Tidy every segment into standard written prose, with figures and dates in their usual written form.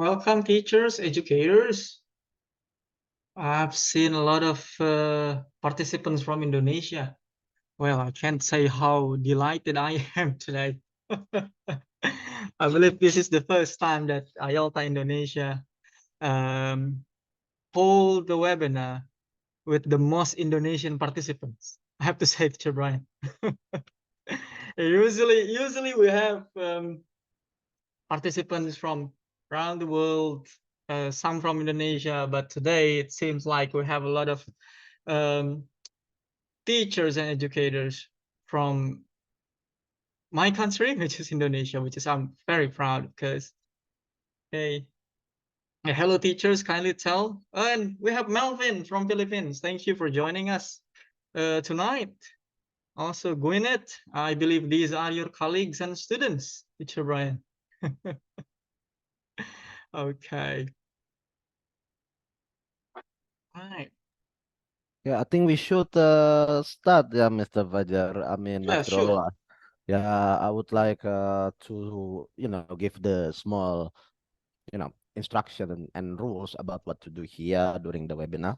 Welcome, teachers, educators. I've seen a lot of participants from Indonesia. Well, I can't say how delighted I am today. I believe this is the first time that IELTA Indonesia um, hold the webinar with the most Indonesian participants. I have to say, Teacher Brian. usually we have participants from around the world, some from Indonesia, but today it seems like we have a lot of um, teachers and educators from my country, which is Indonesia, which is I'm very proud because hey, hello teachers, kindly tell. And we have Melvin from Philippines. Thank you for joining us tonight. Also, Gwyneth, I believe these are your colleagues and students, Teacher Brian. Okay. All right. Yeah, I think we should start, yeah, Mr. Fajar. I mean, Yeah, after sure. all, yeah, I would like to, give the small, instruction and rules about what to do here during the webinar.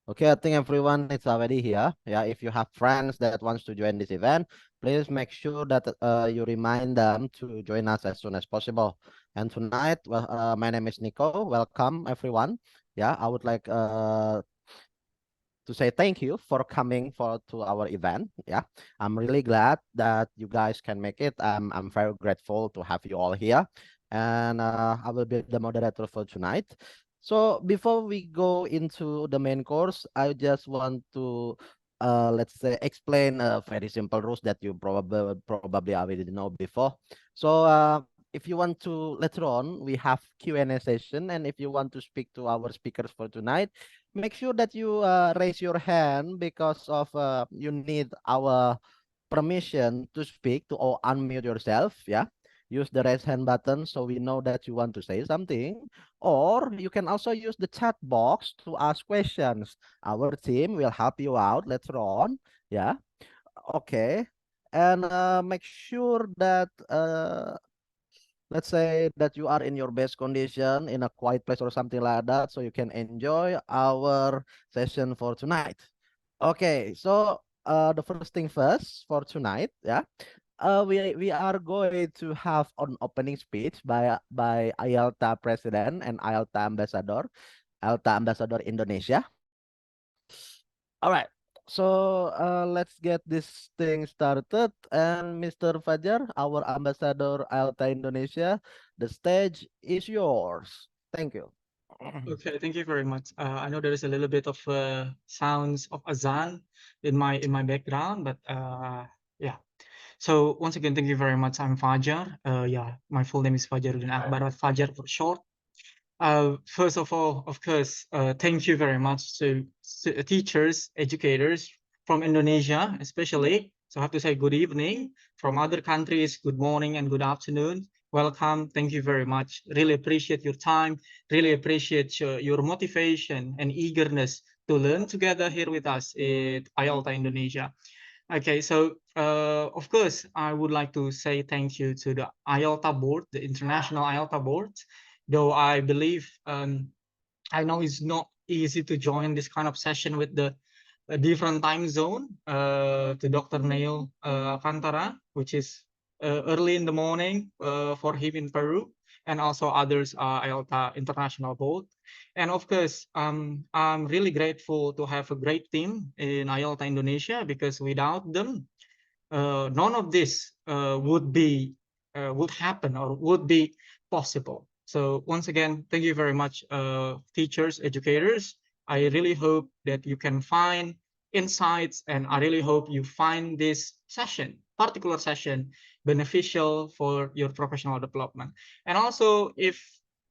Okay, I think everyone is already here. Yeah, if you have friends that wants to join this event, please make sure that you remind them to join us as soon as possible. And tonight, well, my name is Nico. Welcome, everyone. Yeah, I would like to say thank you for coming to our event. Yeah, I'm really glad that you guys can make it. I'm very grateful to have you all here, and I will be the moderator for tonight. So before we go into the main course, I just want to let's say explain very simple rules that you probably already know before. So if you want to later on, we have Q&A session, and if you want to speak to our speakers for tonight, make sure that you raise your hand because of you need our permission to speak to or unmute yourself. Yeah, use the raise hand button so we know that you want to say something, or you can also use the chat box to ask questions. Our team will help you out later on. Yeah, okay. And make sure that let's say that you are in your best condition in a quiet place or something like that so you can enjoy our session for tonight. Okay, so the first thing first for tonight, yeah, we are going to have an opening speech by IELTA President and IELTA Ambassador Indonesia. All right. So let's get this thing started. And Mr. Fajar, our ambassador IELTA Indonesia, the stage is yours. Thank you. Okay, thank you very much. I know there is a little bit of sounds of azan in my background, but yeah. So once again, thank you very much. I'm Fajar. Yeah, my full name is Fajaruddin Akbar, Fajar for short. First of all, of course, thank you very much to teachers, educators from Indonesia, especially. So I have to say good evening. From other countries, good morning and good afternoon. Welcome. Thank you very much. Really appreciate your time. Really appreciate your motivation and eagerness to learn together here with us at IELTA Indonesia. Okay, so of course, I would like to say thank you to the IELTA board, the International IELTA board, though I believe I know it's not easy to join this kind of session with the a different time zone to Dr. Neil Alcantara, which is early in the morning for him in Peru, and also others IELTA International Board. And of course, I'm really grateful to have a great team in IELTA Indonesia because without them, none of this would happen or would be possible. So once again, thank you very much, teachers, educators. I really hope that you can find insights, and I really hope you find this particular session, beneficial for your professional development. And also, if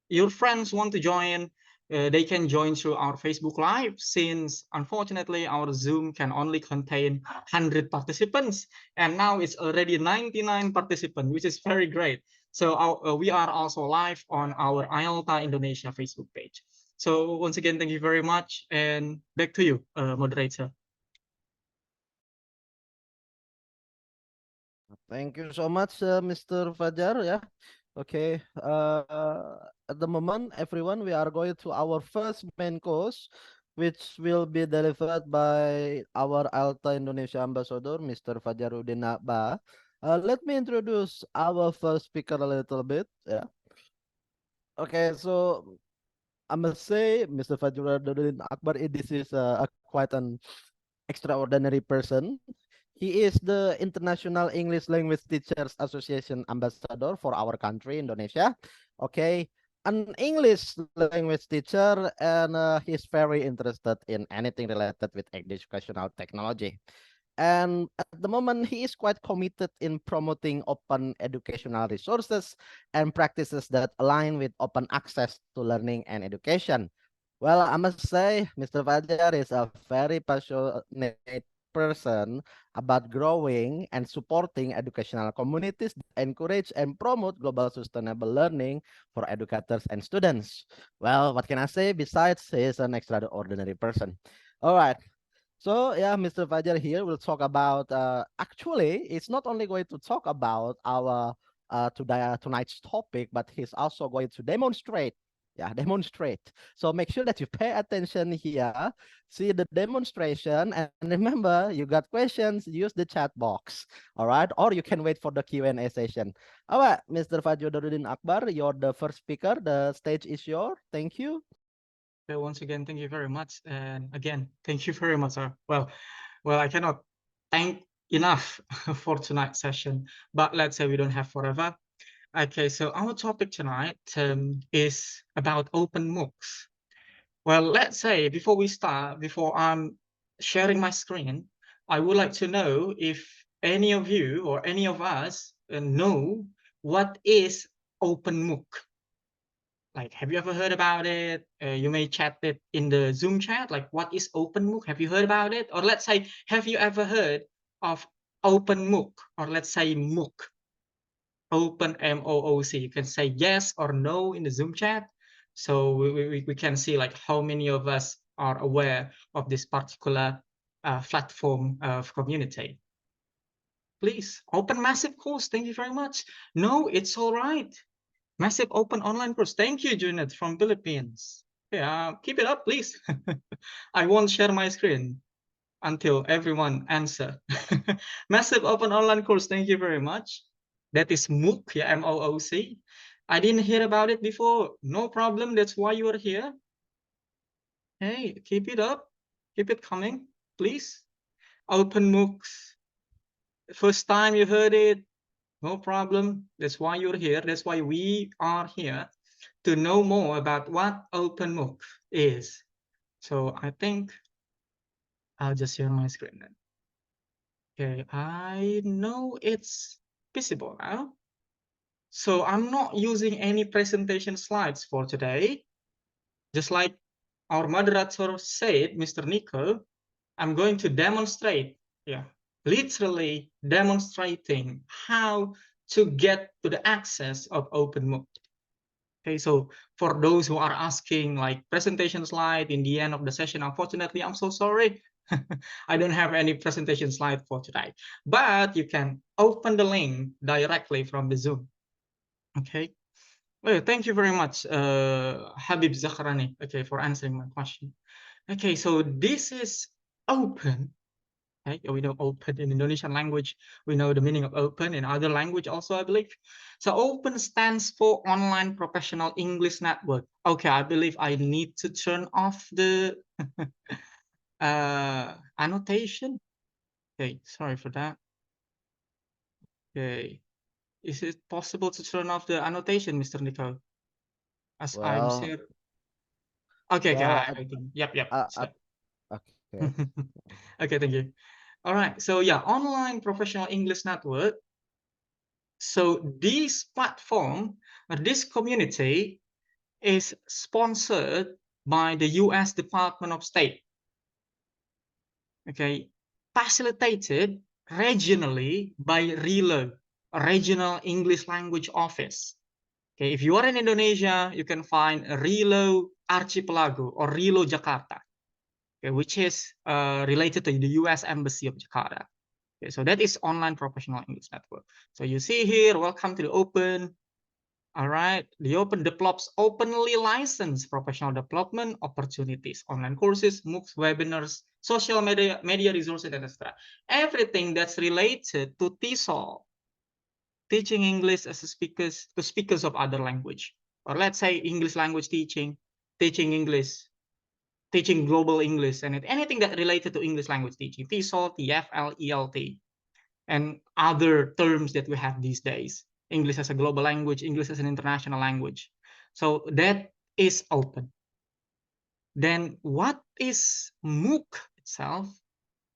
your friends want to join, they can join through our Facebook Live, since unfortunately our Zoom can only contain 100 participants, and now it's already 99 participants, which is very great. So we are also live on our IELTA Indonesia Facebook page. So once again, thank you very much, and back to you, moderator. Thank you so much, Mr. Fajar. Yeah, Okay. At the moment, everyone, we are going to our first main course, which will be delivered by our IELTA Indonesia ambassador, Mr. Fajaruddin Akbar. Let me introduce our first speaker a little bit. Yeah. Okay. So I must say, Mr. Fajaruddin Akbar, this is a quite an extraordinary person. He is the International English Language Teachers Association ambassador for our country, Indonesia. Okay, an English language teacher, and he's very interested in anything related with educational technology. And at the moment, he is quite committed in promoting open educational resources and practices that align with open access to learning and education. Well, I must say, Mr. Fajar is a very passionate person about growing and supporting educational communities that encourage and promote global sustainable learning for educators and students. Well, what can I say? Besides, he is an extraordinary person. All right. So yeah, Mr. Fajar here will talk about actually it's not only going to talk about our tonight's topic, but he's also going to demonstrate. Yeah, demonstrate. So make sure that you pay attention here, see the demonstration, and remember you got questions, use the chat box. All right, or you can wait for the Q&A session. All right, Mr. Fajaruddin Akbar, you're the first speaker. The stage is yours. Thank you. So once again, thank you very much. And again, thank you very much, sir. Well, I cannot thank enough for tonight's session, but let's say we don't have forever. Okay, so our topic tonight is about open MOOCs. Well, let's say before we start, before I'm sharing my screen, I would like to know if any of you or any of us know what is open MOOC. Like, have you ever heard about it? You may chat it in the Zoom chat, like, what is open MOOC? Have you heard about it? Or let's say, have you ever heard of open MOOC? Or let's say MOOC, open MOOC. You can say yes or no in the Zoom chat. So we can see like how many of us are aware of this particular platform of community. Please, open massive course. Thank you very much. No, it's all right. Massive open online course. Thank you, Junet from Philippines. Yeah, keep it up, please. I won't share my screen until everyone answer. Massive open online course. Thank you very much. That is MOOC, yeah, MOOC. I didn't hear about it before. No problem. That's why you are here. Hey, keep it up. Keep it coming, please. Open MOOCs. First time you heard it, no problem. That's why you're here. That's why we are here to know more about what open MOOC is. So I think I'll just share my screen then. Okay, I know it's visible now. So I'm not using any presentation slides for today. Just like our moderator said, Mr. Nico, I'm going to demonstrate, yeah, literally demonstrating how to get to the access of open MOOC. Okay, so for those who are asking like presentation slide in the end of the session, unfortunately, I'm so sorry. I don't have any presentation slide for today, but you can open the link directly from the Zoom. Okay. Well, thank you very much, Habib Zakhrani, okay, for answering my question. Okay, so this is open. Okay, we know open in Indonesian language. We know the meaning of open in other language also, I believe. So open stands for Online Professional English Network. Okay, I believe I need to turn off the annotation. Okay, sorry for that. Okay, is it possible to turn off the annotation, Mr. Nico? As I'm Well, sure. Okay, okay, well, I think. Yep. So, okay. okay, thank you. All right, so yeah, Online Professional English Network. So this platform, this community is sponsored by the US Department of State. Okay, facilitated regionally by RELO, Regional English Language Office. Okay, if you are in Indonesia, you can find RELO Archipelago or RELO Jakarta, okay, which is related to the US Embassy of Jakarta. Okay, so that is Online Professional English Network. So you see here, welcome to the open. All right, the Open develops openly licensed professional development opportunities, online courses, MOOCs, webinars, social media resources, etc. Everything that's related to TESOL, teaching English as a speakers to speakers of other language, or let's say English language teaching, teaching English, teaching global English, and anything that related to English language teaching, TESOL, TFL, ELT, and other terms that we have these days. English as a global language, English as an international language. So that is open. Then what is MOOC itself?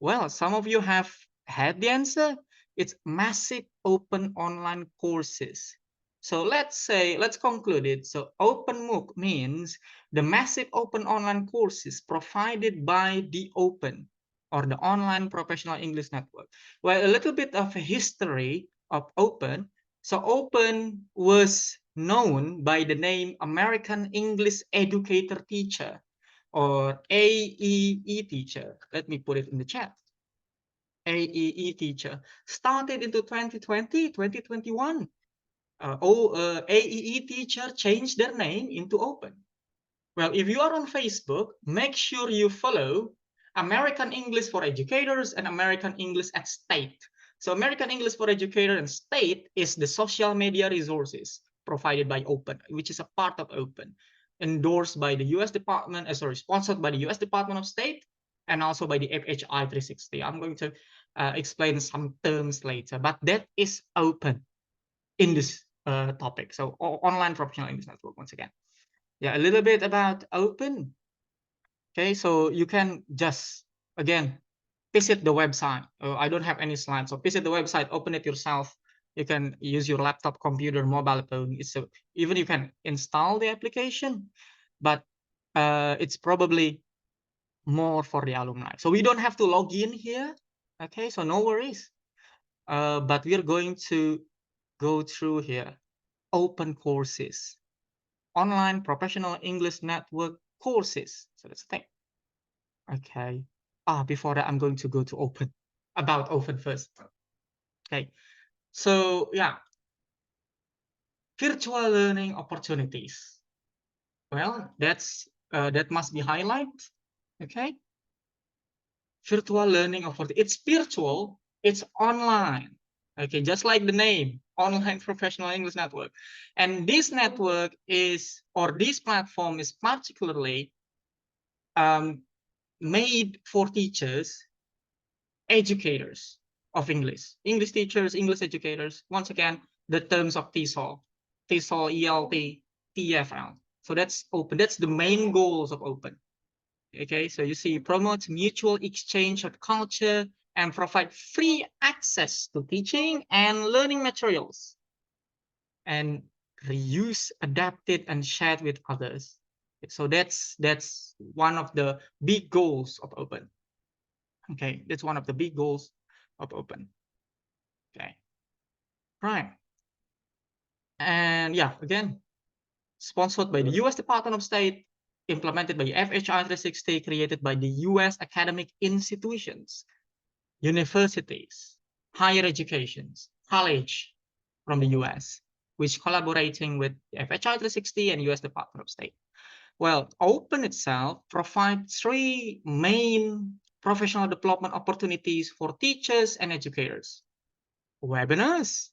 Well, some of you have had the answer. It's massive open online courses. So let's conclude it. So open MOOC means the massive open online courses provided by the Open, or the Online Professional English Network. Well, a little bit of a history of Open. So Open was known by the name American English Educator Teacher, or AEE Teacher. Let me put it in the chat. AEE Teacher started into 2020, 2021. AEE Teacher changed their name into Open. Well, if you are on Facebook, make sure you follow American English for Educators and American English at State. So American English for Educator and State is the social media resources provided by Open, which is a part of Open, endorsed by the U.S. Department, sponsored by the U.S. Department of State, and also by the FHI 360. I'm going to explain some terms later, but that is Open in this topic. So online professional English network once again. Yeah, a little bit about Open. Okay, so you can just, again, visit the website. I don't have any slides, so visit the website, open it yourself. You can use your laptop, computer, mobile phone. Even you can install the application, but it's probably more for the alumni. So we don't have to log in here. Okay, so no worries. But we're going to go through here. Open courses, online professional English network courses. So that's the thing. Okay. Before that, I'm going to go to Open, about Open first. Okay. So yeah, virtual learning opportunities. Well, that must be highlighted. Okay. Virtual learning opportunity. It's virtual. It's online. Okay, just like the name, Online Professional English Network. And this network is, or this platform is particularly made for teachers, educators of English teachers, English educators. Once again, the terms of TESOL, ELT, TFL. So that's Open. That's the main goals of Open. Okay, so you see, promote mutual exchange of culture and provide free access to teaching and learning materials, and reuse, adapted, and shared with others. So that's one of the big goals of Open. Okay, that's one of the big goals of Open. Okay, right. And yeah, again, sponsored by the U.S. Department of State, implemented by FHI 360, created by the U.S. academic institutions, universities, higher educations, college from the U.S., which collaborating with FHI 360 and U.S. Department of State. Well, Open itself provides three main professional development opportunities for teachers and educators: webinars,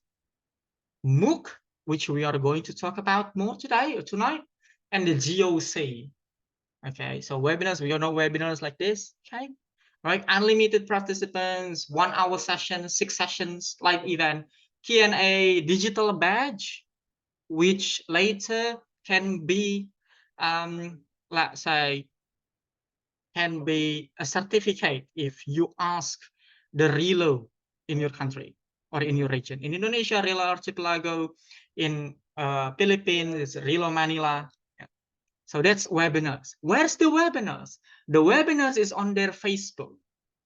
MOOC, which we are going to talk about more today or tonight, and the GOC. Okay, so webinars, we all know webinars like this. Okay, right? Unlimited participants, 1 hour session, 6 sessions, live event, Q&A, digital badge, which later can be, let's say, can be a certificate if you ask the RELO in your country or in your region. In Indonesia, RELO Archipelago. In Philippines, it's RELO Manila. Yeah. So that's webinars. Where's the webinars? The webinars is on their Facebook.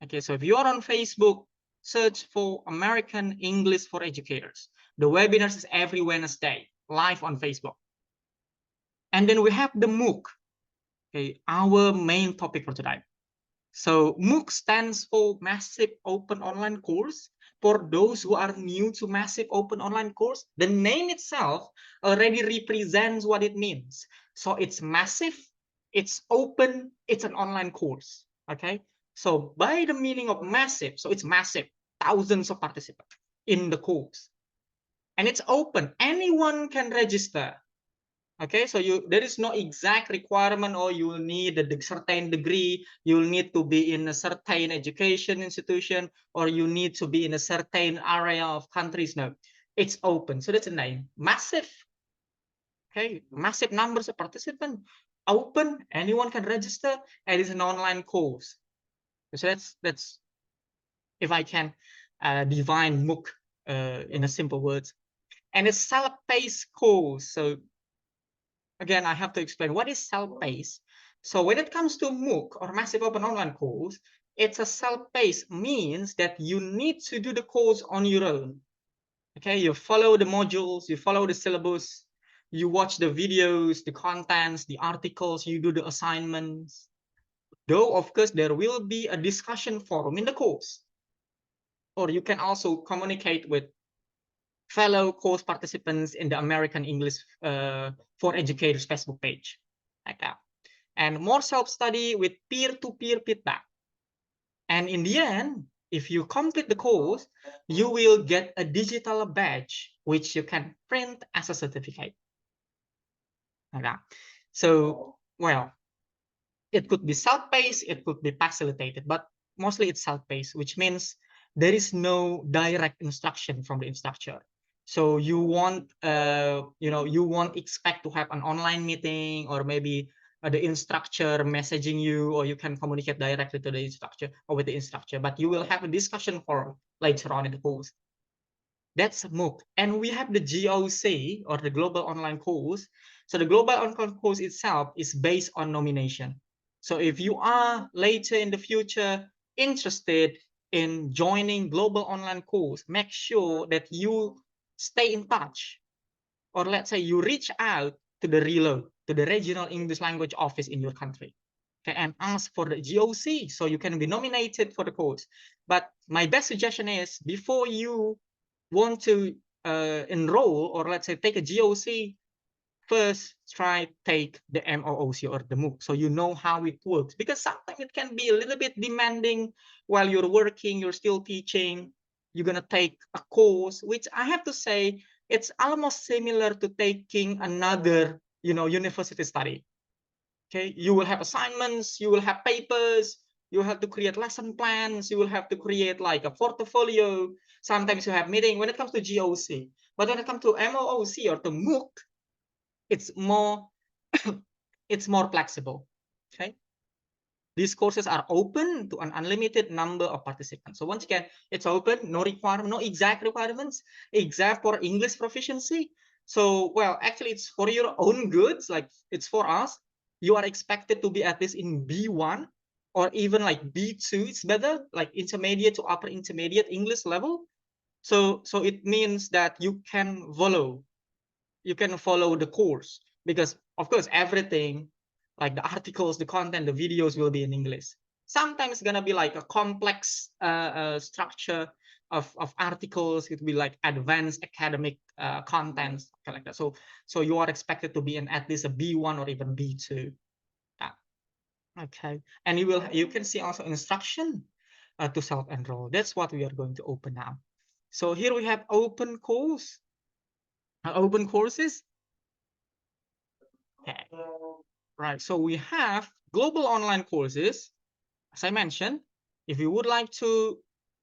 Okay, so if you are on Facebook, search for American English for Educators. The webinars is every Wednesday, live on Facebook. And then we have the MOOC, okay, our main topic for today. So MOOC stands for Massive Open Online Course. For those who are new to massive open online course, the name itself already represents what it means. So it's massive, it's open, it's an online course. Okay. So by the meaning of massive, so it's massive, thousands of participants in the course. And it's open. Anyone can register. Okay, so there is no exact requirement, or you will need a certain degree, you'll need to be in a certain education institution, or you need to be in a certain area of countries. No, it's open. So that's a name. Massive. Okay, massive numbers of participants. Open, anyone can register, and it's an online course. So that's if I can define MOOC in a simple words. And it's self-paced course. So again, I have to explain what is self-paced. So when it comes to MOOC or massive open online course, it's a self-paced means that you need to do the course on your own. Okay, you follow the modules, you follow the syllabus, you watch the videos, the contents, the articles, you do the assignments. Though, of course, there will be a discussion forum in the course. Or you can also communicate with fellow course participants in the American English for Educators Facebook page, like that. And more self-study with peer-to-peer feedback. And in the end, if you complete the course, you will get a digital badge, which you can print as a certificate. Like that. So, well, it could be self-paced, it could be facilitated, but mostly it's self-paced, which means there is no direct instruction from the instructor. So you won't, you won't expect to have an online meeting, or maybe the instructor messaging you, or you can communicate directly to the instructor or with the instructor, but you will have a discussion forum later on in the course. That's MOOC. And we have the GOC, or the Global Online Course. So the Global Online Course itself is based on nomination. So if you are later in the future interested in joining Global Online Course, make sure that you stay in touch, or let's say you reach out to the RELO, to the Regional English Language Office in your country. Okay, and ask for the GOC so you can be nominated for the course. But my best suggestion is, before you want to enroll, or let's say take a GOC, first try take the MOOC or the MOOC, so you know how it works, because sometimes it can be a little bit demanding. While you're working, you're still teaching, you're going to take a course, which I have to say, it's almost similar to taking another university study. Okay, you will have assignments, you will have papers, you have to create lesson plans, you will have to create like a portfolio. Sometimes you have meeting when it comes to GOC. But when it comes to MOOC or to MOOC, it's more it's more flexible. Okay, these courses are open to an unlimited number of participants. So once again, it's open, no requirement, no exact requirements, except for English proficiency. So, well, actually, it's for your own goods. Like, it's for us. You are expected to be at least in B1 or even like B2. It's better, like intermediate to upper intermediate English level. So it means that you can follow the course, because of course everything, like the articles, the content, the videos will be in English. Sometimes it's gonna be like a complex structure of articles. It will be like advanced academic contents, like that. So you are expected to be in at least a B1 or even B2. Yeah. Okay, and you can see also instruction to self-enroll. That's what we are going to open now. So here we have open course, open courses. Okay. Right, so we have global online courses. As I mentioned, if you would like to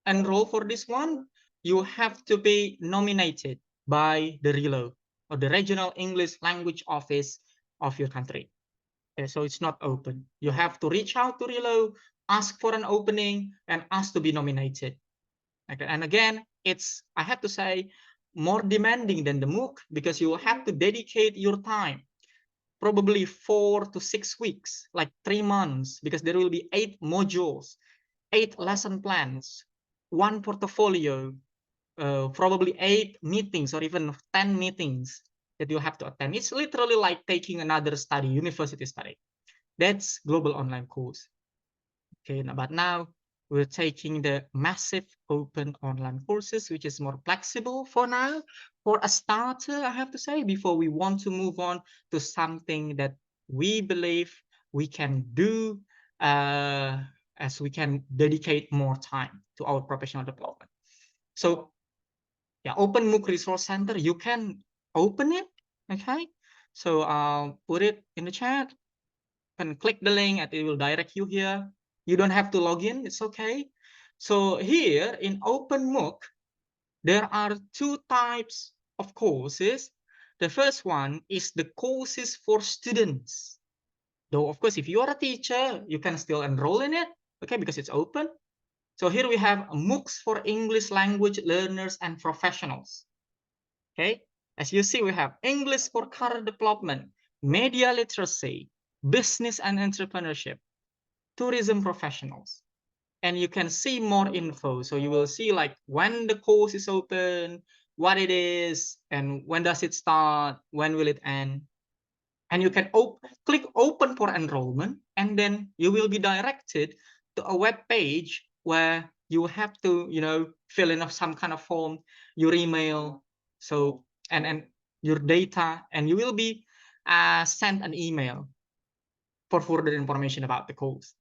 enroll for this one, you have to be nominated by the RELO, or the Regional English Language Office of your country. Okay, so it's not open. You have to reach out to RELO, ask for an opening, and ask to be nominated. Okay, and again, it's, I have to say, more demanding than the MOOC, because you will have to dedicate your time, probably 4 to 6 weeks, like 3 months, because there will be 8 modules, 8 lesson plans, 1 portfolio, probably 8 meetings or even 10 meetings that you have to attend. It's literally like taking another study, university study. That's global online course. Okay, but now we're taking the massive open online courses, which is more flexible for now. For a starter, I have to say, before we want to move on to something that we believe we can do, as we can dedicate more time to our professional development. So yeah, Open MOOC Resource Center, you can open it, okay? So I'll put it in the chat. You can click the link and it will direct you here. You don't have to log in, it's okay. So here in Open MOOC, there are two types of courses. The first one is the courses for students. Though, of course, if you are a teacher, you can still enroll in it, okay, because it's open. So here we have MOOCs for English language learners and professionals. Okay, as you see, we have English for career development, media literacy, business and entrepreneurship, tourism professionals. And you can see more info. So you will see like when the course is open, what it is, and when does it start, when will it end. And you can click open for enrollment, and then you will be directed to a web page where you have to, fill in some kind of form, your email, so and your data, and you will be sent an email for further information about the course.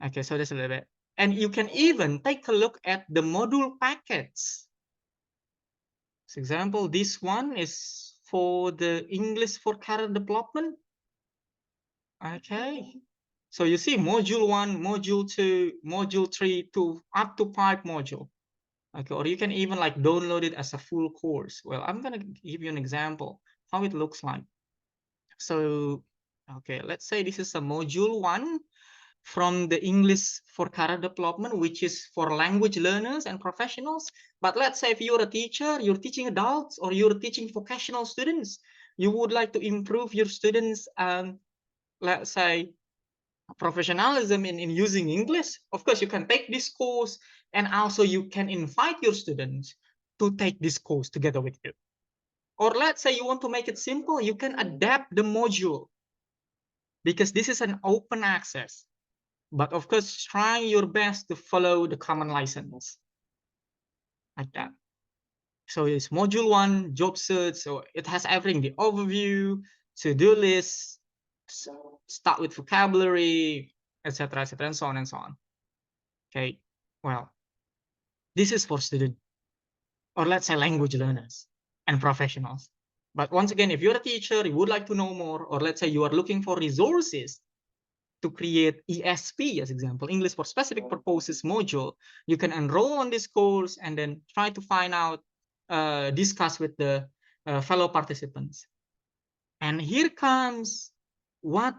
Okay, so that's a little bit. And you can even take a look at the module packets. For example, this one is for the English for career development. Okay. So you see module 1, module 2, module 3 to up to 5 module. Okay, or you can even like download it as a full course. Well, I'm gonna give you an example how it looks like. So, okay, let's say this is a module 1 from the English for career development, which is for language learners and professionals. But let's say if you're a teacher, you're teaching adults or you're teaching vocational students, you would like to improve your students, let's say, professionalism in using English. Of course, you can take this course, and also you can invite your students to take this course together with you. Or let's say you want to make it simple, you can adapt the module because this is an open access. But of course, try your best to follow the common license like that. So it's module 1, job search. So it has everything, the overview, to-do list, so start with vocabulary, etc., etc., and so on and so on. Okay, well, this is for students, or let's say language learners and professionals. But once again, if you're a teacher, you would like to know more, or let's say you are looking for resources to create ESP, as example, English for Specific Purposes module, you can enroll on this course and then try to find out, discuss with the fellow participants. And here comes what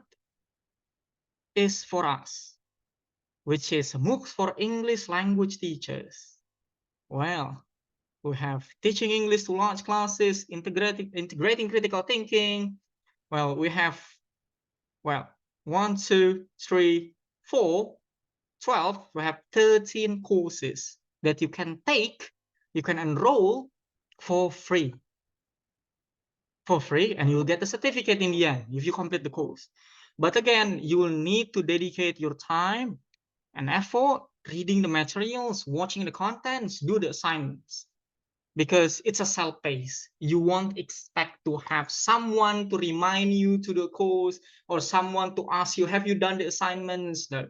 is for us, which is MOOCs for English language teachers. Well, we have teaching English to large classes, integrating critical thinking. Well, we have, 1, 2, 3, 4, 12, we have 13 courses that you can take, you can enroll for free. And you'll get the certificate in the end if you complete the course. But again, you will need to dedicate your time and effort reading the materials, watching the contents, do the assignments, because it's a self-paced. You won't expect to have someone to remind you to the course or someone to ask you, have you done the assignments? No.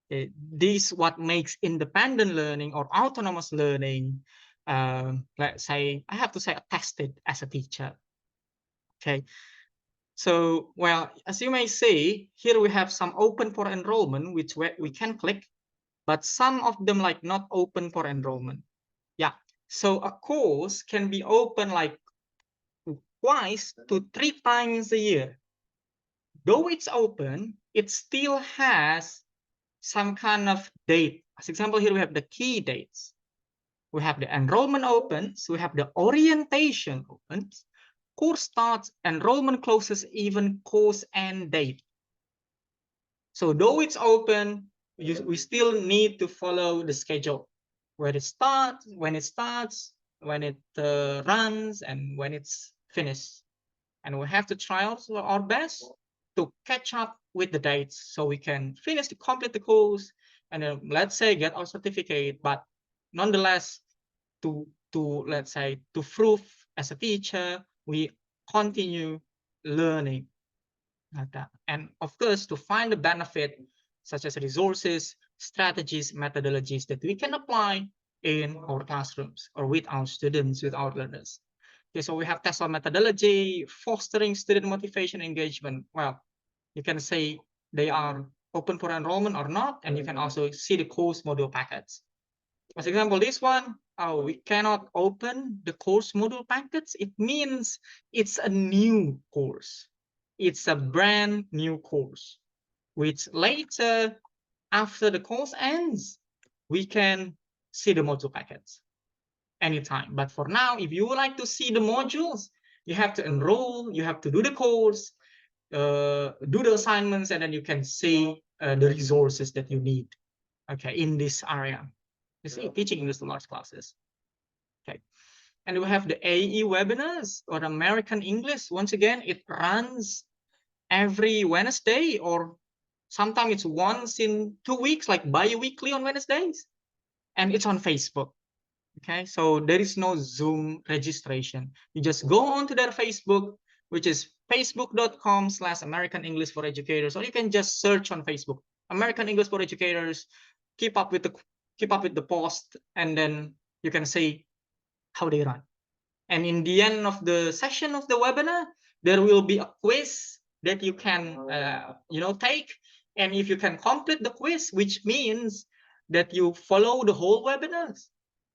This what makes independent learning or autonomous learning, let's say, I have to say, attested as a teacher. Okay. So, well, as you may see, here we have some open for enrollment, which we can click, but some of them like not open for enrollment. Yeah. So a course can be open like twice to 3 times a year. Though it's open, it still has some kind of date. As example, here we have the key dates. We have the enrollment opens, we have the orientation opens, course starts, enrollment closes, even course end date. So though it's open, we still need to follow the schedule, where it starts, when it runs, and when it's finished. And we have to try also our best to catch up with the dates so we can complete the course and then let's say get our certificate, but nonetheless, to let's say to prove as a teacher, we continue learning like that. And of course, to find the benefit, such as resources, strategies, methodologies that we can apply in our classrooms or with our students, with our learners. Okay, so we have TESOL methodology, fostering student motivation engagement. Well, you can say they are open for enrollment or not, and you can also see the course module packets. As example, this one, we cannot open the course module packets. It means it's a new course. It's a brand new course, which later, after the course ends, we can see the module packets anytime. But for now, if you would like to see the modules, you have to enroll, you have to do the course, do the assignments, and then you can see the resources that you need, okay, in this area. You see, teaching English to large classes. Okay. And we have the AE webinars or American English. Once again, it runs every Wednesday, or sometimes it's once in 2 weeks, like bi-weekly on Wednesdays. And it's on Facebook. Okay, so there is no Zoom registration. You just go onto their Facebook, which is facebook.com/American English for Educators, or you can just search on Facebook, American English for Educators, keep up with the post, and then you can see how they run. And in the end of the session of the webinar, there will be a quiz that you can take. And if you can complete the quiz, which means that you follow the whole webinars,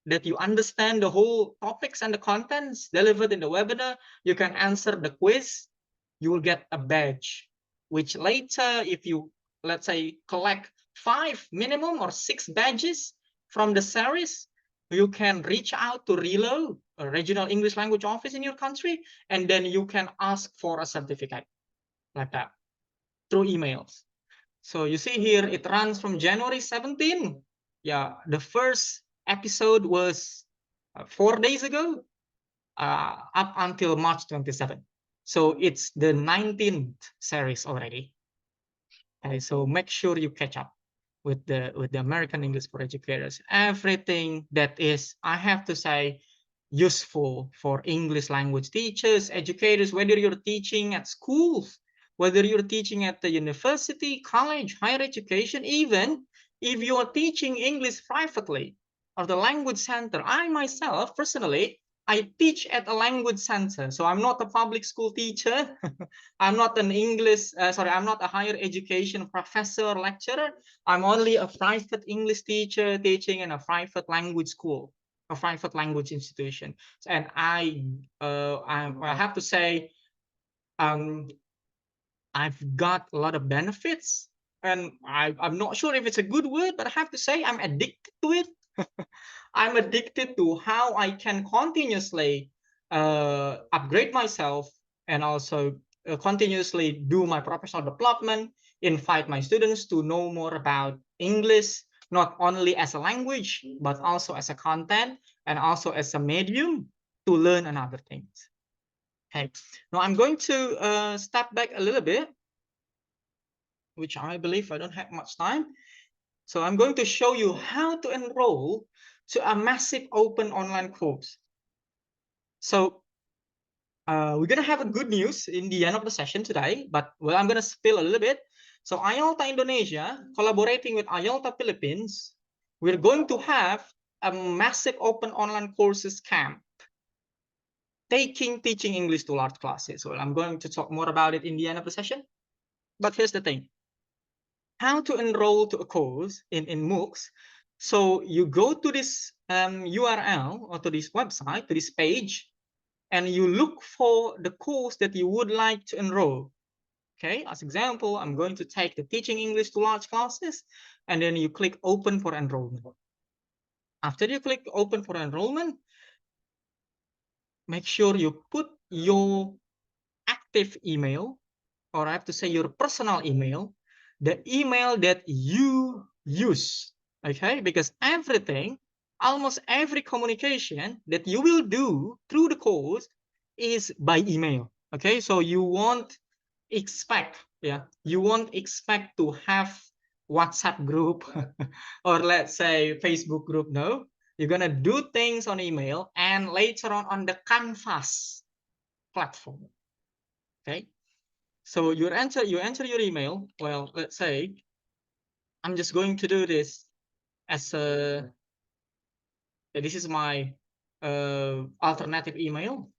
that you understand the whole topics and the contents delivered in the webinar, you can answer the quiz, you will get a badge, which later, if you, let's say, collect 5 minimum or 6 badges from the series, you can reach out to RELO, a regional English language office in your country, and then you can ask for a certificate like that through emails. So you see here, it runs from January 17. Yeah, the first episode was 4 days ago, up until March 27. So it's the 19th series already. Okay, so make sure you catch up with the American English for Educators. Everything that is, I have to say, useful for English language teachers, educators, whether you're teaching at schools, whether you're teaching at the university, college, higher education, even if you are teaching English privately or the language center. I myself, personally, I teach at a language center, so I'm not a public school teacher. I'm not an I'm not a higher education professor or lecturer. I'm only a private English teacher teaching in a private language school, a private language institution. And I have to say, I've got a lot of benefits, and I'm not sure if it's a good word, but I have to say I'm addicted to it. I'm addicted to how I can continuously upgrade myself, and also continuously do my professional development, invite my students to know more about English, not only as a language, but also as a content and also as a medium to learn another things. Okay, now I'm going to step back a little bit, which I believe I don't have much time. So I'm going to show you how to enroll to a massive open online course. So we're going to have a good news in the end of the session today, but well, I'm going to spill a little bit. So IELTA Indonesia, collaborating with IELTA Philippines, we're going to have a massive open online courses camp, teaching English to large classes. Well, I'm going to talk more about it in the end of the session. But here's the thing. How to enroll to a course in MOOCs. So you go to this URL or to this website, to this page, and you look for the course that you would like to enroll. Okay, as example, I'm going to take the teaching English to large classes, and then you click open for enrollment. After you click open for enrollment, make sure you put your active email, or I have to say your personal email, the email that you use, okay? Because everything, almost every communication that you will do through the course is by email, okay? So you won't expect, you won't expect to have WhatsApp group or let's say Facebook group. No, you're gonna do things on email and later on the Canvas platform. Okay, so you enter your email. Well, let's say I'm just going to do this as a this is my alternative email.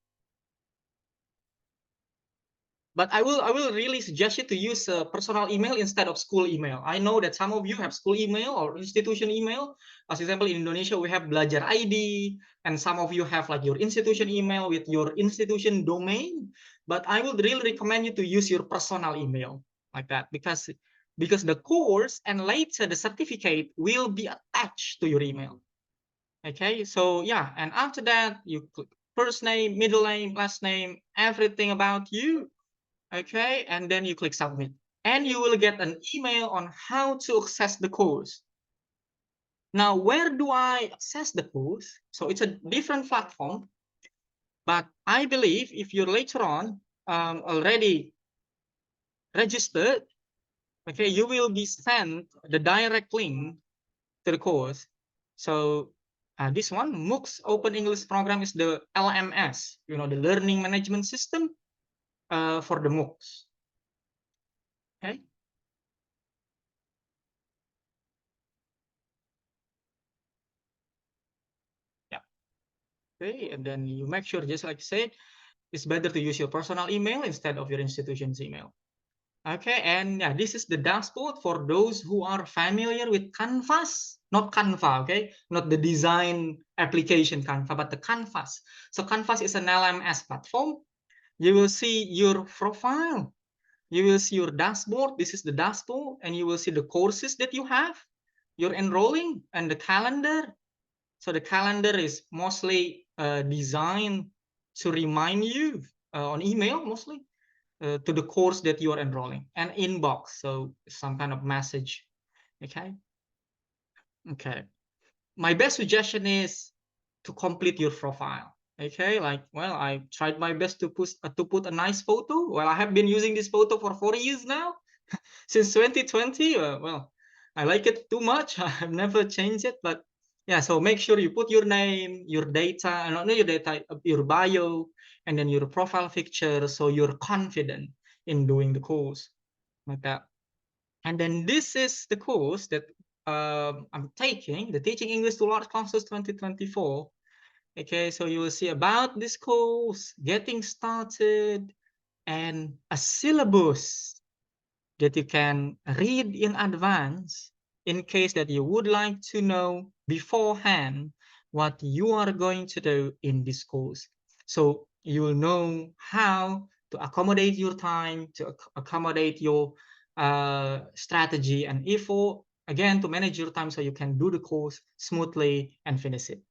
But I will really suggest you to use a personal email instead of school email. I know that some of you have school email or institution email. As example, in Indonesia we have Belajar ID, and some of you have like your institution email with your institution domain. But I would really recommend you to use your personal email like that because the course and later the certificate will be attached to your email. Okay, so yeah, and after that you click first name, middle name, last name, everything about you. Okay, and then you click submit and you will get an email on how to access the course. Now, where do I access the course? So it's a different platform, but I believe if you're later on already registered, okay, you will be sent the direct link to the course. So this one, MOOCs Open English Program, is the LMS, the learning management system for the MOOCs. Okay. Yeah. Okay, and then you make sure, just like I said, it's better to use your personal email instead of your institution's email. Okay, and yeah, this is the dashboard for those who are familiar with Canvas, not Canva, okay? Not the design application Canva, but the Canvas. So Canvas is an LMS platform. You will see your profile. You will see your dashboard. This is the dashboard, and you will see the courses that you have, you're enrolling, and the calendar. So the calendar is mostly designed to remind you on email mostly to the course that you are enrolling, and inbox, so some kind of message. Okay. Okay. My best suggestion is to complete your profile. Okay, like, well, I tried my best to put a nice photo. Well, I have been using this photo for 4 years now, since 2020. Well, I like it too much. I've never changed it, but yeah. So make sure you put your name, your data, not your data, your bio, and then your profile picture, so you're confident in doing the course like that. And then this is the course that I'm taking, the Teaching English to Large Classes 2024. Okay, so you will see about this course, getting started, and a syllabus that you can read in advance in case that you would like to know beforehand what you are going to do in this course. So you will know how to accommodate your time, to accommodate your strategy, and info, again, to manage your time so you can do the course smoothly and finish it.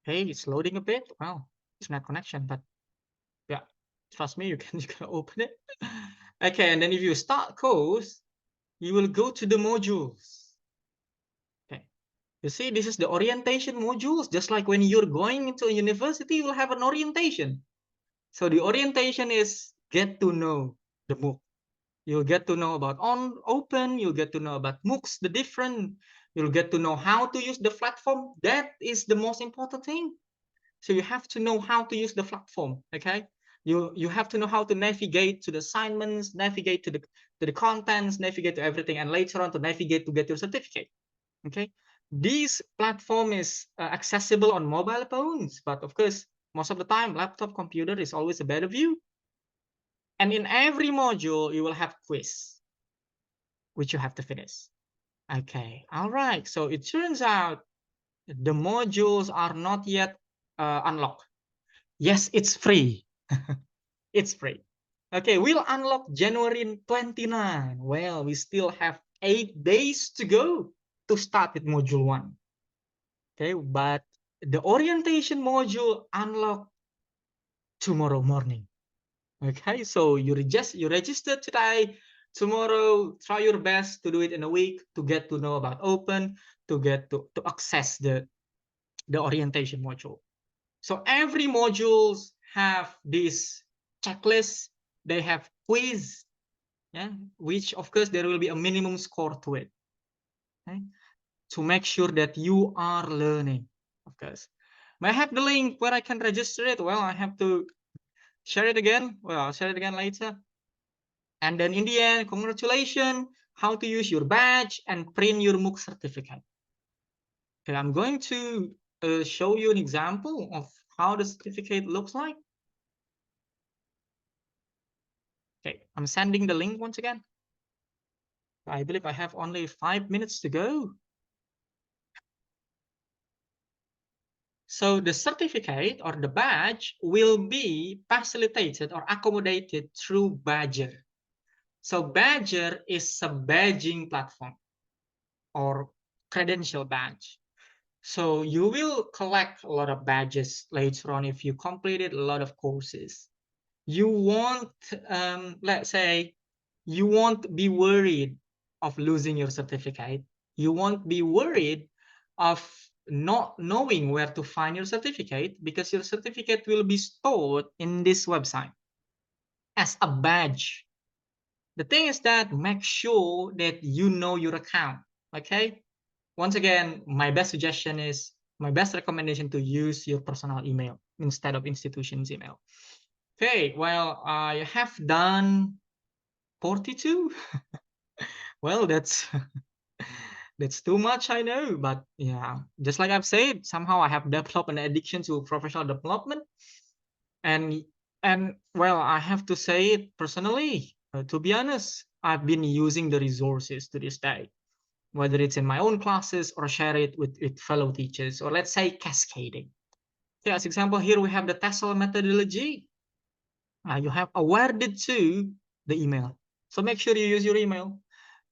Hey, it's loading a bit. Wow, it's not connection, but yeah, trust me, you can open it. Okay, and then if you start course, you will go to the modules. Okay, you see, this is the orientation modules. Just like when you're going into a university, you will have an orientation. So the orientation is get to know the MOOC. You'll get to know about open. You'll get to know about MOOCs, the different. You'll get to know how to use the platform. That is the most important thing. So you have to know how to use the platform. Okay, you have to know how to navigate to the assignments, navigate to the contents, navigate to everything, and later on to navigate to get your certificate. Okay, this platform is accessible on mobile phones, but of course, most of the time, laptop computer is always a better view. And in every module, you will have quiz, which you have to finish. Okay, all right. So it turns out the modules are not yet unlocked. Yes, it's free. It's free. Okay, we'll unlock January 29. Well, we still have 8 days to go to start with module 1. Okay, but the orientation module unlock tomorrow morning. Okay, so you register today. Tomorrow, try your best to do it in a week to get to know about open, to get to access the orientation module. So every modules have this checklist. They have quiz. Yeah, which of course there will be a minimum score to it, okay? To make sure that you are learning, of course. May I have the link where I can register it? Well, I have to share it again. Well, I'll share it again later. And then in the end, congratulations, how to use your badge and print your MOOC certificate. Okay, I'm going to show you an example of how the certificate looks like. Okay, I'm sending the link once again. I believe I have only 5 minutes to go. So the certificate or the badge will be facilitated or accommodated through Badger. So Badger is a badging platform or credential badge. So you will collect a lot of badges later on if you completed a lot of courses. You won't, let's say, you won't be worried of losing your certificate. You won't be worried of not knowing where to find your certificate because your certificate will be stored in this website as a badge. The thing is that make sure that you know your account, okay? Once again, my best suggestion is, my best recommendation to use your personal email instead of institution's email. Okay, well, I have done 42. Well, that's that's too much, I know, but yeah, just like I've said, somehow I have developed an addiction to professional development, and well, I have to say it personally. To be honest, I've been using the resources to this day, whether it's in my own classes or share it with fellow teachers, or let's say cascading. Okay, as example, here we have the TESOL methodology. You have awarded to the email. So make sure you use your email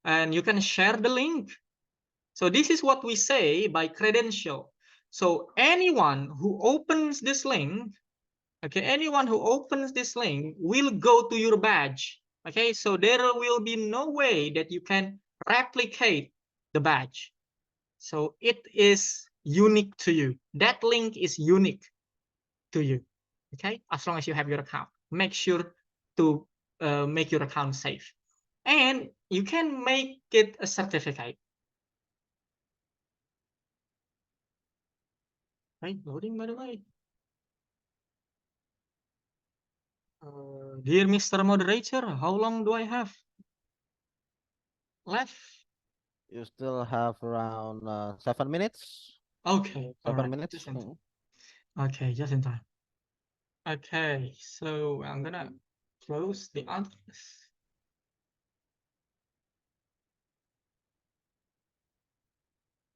and you can share the link. So this is what we say by credential. So anyone who opens this link, okay, anyone who opens this link will go to your badge. Okay, so there will be no way that you can replicate the badge. So it is unique to you. That link is unique to you. Okay, as long as you have your account, make sure to make your account safe, and you can make it a certificate. Right, loading by the way. Dear Mr. Moderator, how long do I have left? You still have around 7 minutes. Okay, all Seven right, minutes. just in time. Okay, just in time. Okay, so I'm gonna close the others.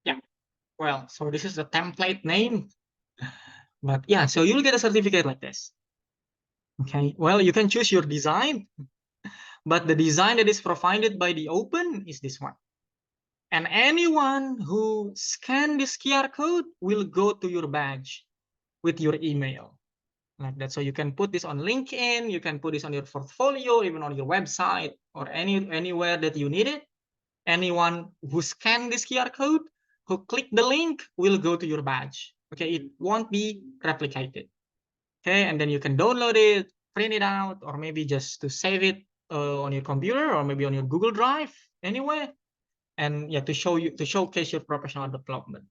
Yeah, well, so this is the template name, but yeah, so you'll get a certificate like this. Okay, well, you can choose your design, but the design that is provided by the Open is this one. And anyone who scan this QR code will go to your badge with your email. Like that. So you can put this on LinkedIn, you can put this on your portfolio, even on your website, or anywhere that you need it. Anyone who scan this QR code, who click the link, will go to your badge. Okay, it won't be replicated. Okay, and then you can download it, print it out, or maybe just to save it on your computer, or maybe on your Google Drive, anywhere. And yeah, to showcase your professional development.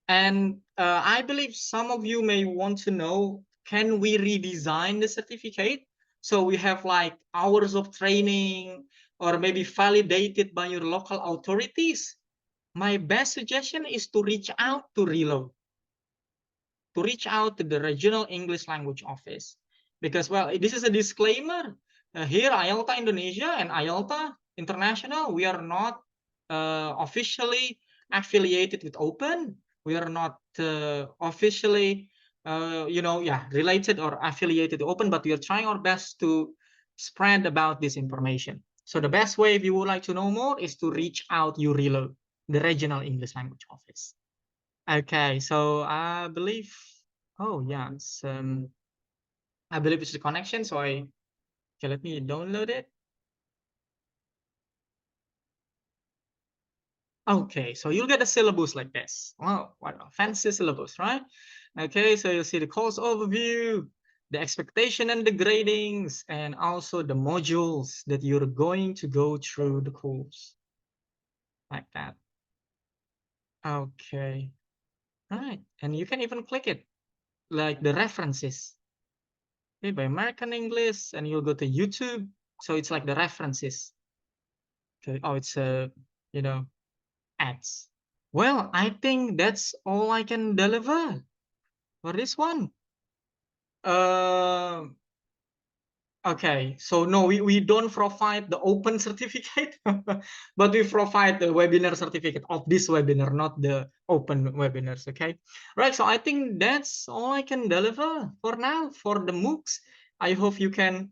And I believe some of you may want to know, can we redesign the certificate? So we have like hours of training or maybe validated by your local authorities. My best suggestion is to reach out to Reload, to reach out to the regional English language office. Because, well, this is a disclaimer. Here, IELTA Indonesia and IELTA International, we are not officially affiliated with Open. We are not officially, related or affiliated to Open, but we are trying our best to spread about this information. So the best way, if you would like to know more, is to reach out to Reload, the regional English language office. Okay, so I believe, oh yeah, I believe it's the connection. So okay, let me download it. Okay, so you'll get a syllabus like this. Oh, what a fancy syllabus, right? Okay, so you'll see the course overview. the expectation and the gradings, and also the modules that you're going to go through the course, like that. Okay, right. And you can even click it, like the references. Okay, by American English, and you'll go to YouTube. So it's like the references. Okay. Oh, it's you know, ads. Well, I think that's all I can deliver for this one. Um, okay, so no, we don't provide the open certificate, but we provide the webinar certificate of this webinar, not the open webinars. Okay, right. So I think that's all I can deliver for now for the MOOCs. I hope you can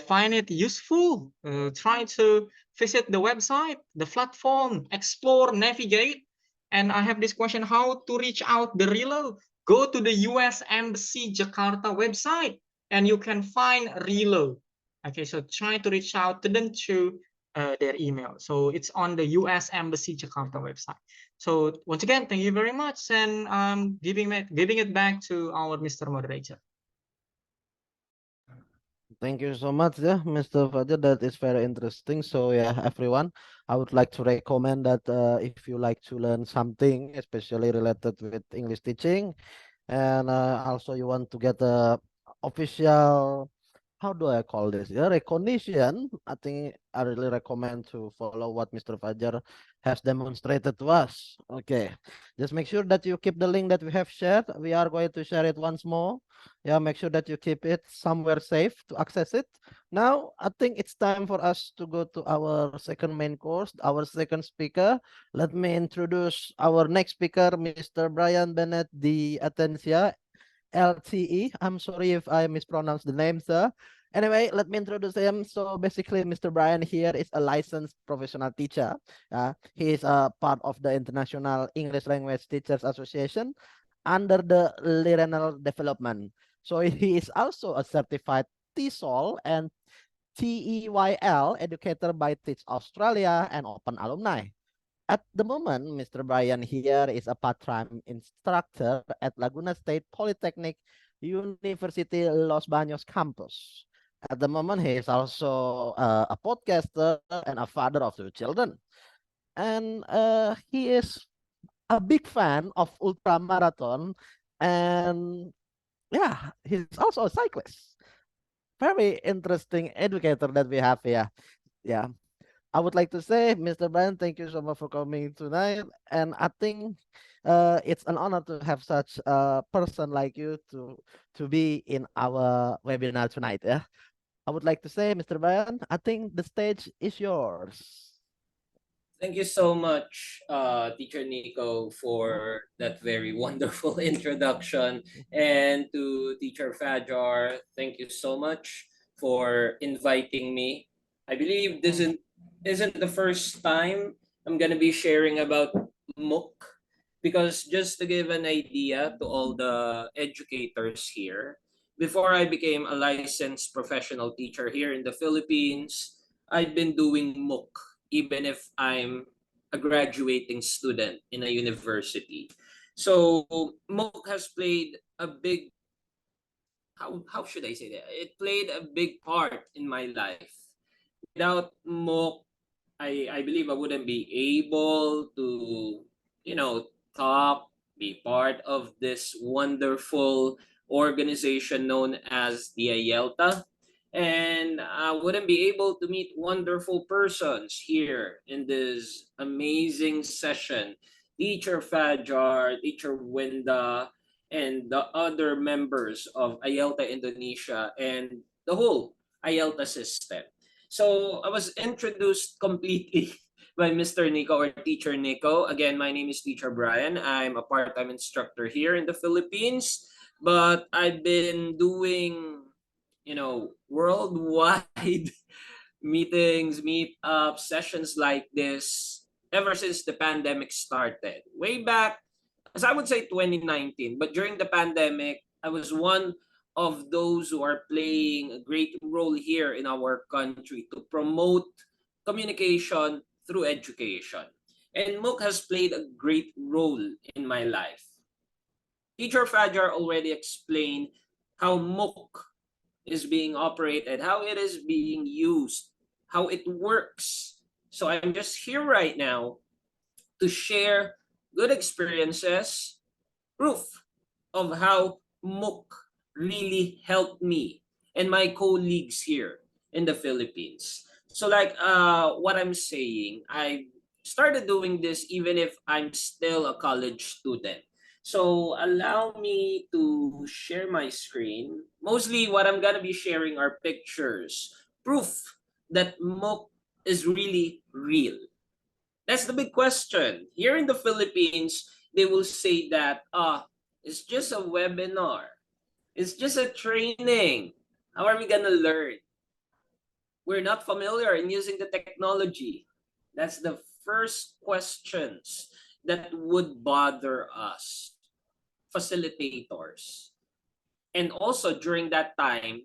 find it useful. Try to visit the website, the platform, explore, navigate. And I have this question: how to reach out the Relo? Go to the US Embassy Jakarta website, and you can find Relo. Okay, so try to reach out to them through their email. So it's on the US Embassy Jakarta website. So once again, thank you very much, and giving it back to our Mr. Moderator. Thank you so much, yeah, Mr. Fajar. That is very interesting. So yeah, everyone, I would like to recommend that if you like to learn something, especially related with English teaching, and also you want to get a official, how do I call this? Yeah, recognition. I think I really recommend to follow what Mr. Fajar has demonstrated to us. Okay, just make sure that you keep the link that we have shared. We are going to share it once more. Yeah, make sure that you keep it somewhere safe to access it. Now, I think it's time for us to go to our second main course, our second speaker. Let me introduce our next speaker, Mr. Brian Bennett, the Atencia LTE. I'm sorry if I mispronounced the name, sir. Anyway, let me introduce him. So basically, Mr. Brian here is a licensed professional teacher. He is a part of the International English Language Teachers Association under the Lirenal Development. So he is also a certified TESOL and TEYL educator by Teach Australia and Open Alumni. At the moment, Mr. Brian here is a part-time instructor at Laguna State Polytechnic University Los Baños campus. At the moment, he is also a podcaster and a father of two children. And he is a big fan of ultra marathon, and yeah, he's also a cyclist. Very interesting educator that we have here. Yeah, I would like to say, Mr. Brian, thank you so much for coming tonight. And I think it's an honor to have such a person like you to be in our webinar tonight. Yeah, I would like to say, Mr. Brian, I think the stage is yours. Thank you so much, Teacher Nico, for that very wonderful introduction. And to Teacher Fajar, thank you so much for inviting me. I believe this isn't the first time I'm going to be sharing about MOOC, because just to give an idea to all the educators here, before I became a licensed professional teacher here in the Philippines, I've been doing MOOC even if I'm a graduating student in a university. So MOOC has played a big, how should I say that? It played a big part in my life. Without MOOC, I believe I wouldn't be able to, talk, be part of this wonderful organization known as the IELTA. And I wouldn't be able to meet wonderful persons here in this amazing session. Teacher Fajar, Teacher Wenda, and the other members of IELTA Indonesia and the whole IELTA system. So I was introduced completely by Mr. Nico or Teacher Nico. Again, my name is Teacher Brian. I'm a part-time instructor here in the Philippines, but I've been doing, worldwide meetings, meetups, sessions like this ever since the pandemic started. Way back, as I would say 2019, but during the pandemic, I was one of those who are playing a great role here in our country to promote communication through education. And MOOC has played a great role in my life. Teacher Fajar already explained how MOOC is being operated, how it is being used, how it works. So I'm just here right now to share good experiences, proof of how MOOC really helped me and my colleagues here in the Philippines. So like what I'm saying, I started doing this even if I'm still a college student. So allow me to share my screen. Mostly what I'm gonna be sharing are pictures, proof that MOOC is really real. That's the big question. Here in the Philippines, they will say that it's just a webinar. It's just a training. How are we gonna learn? We're not familiar in using the technology. That's the first questions that would bother us, facilitators. And also during that time,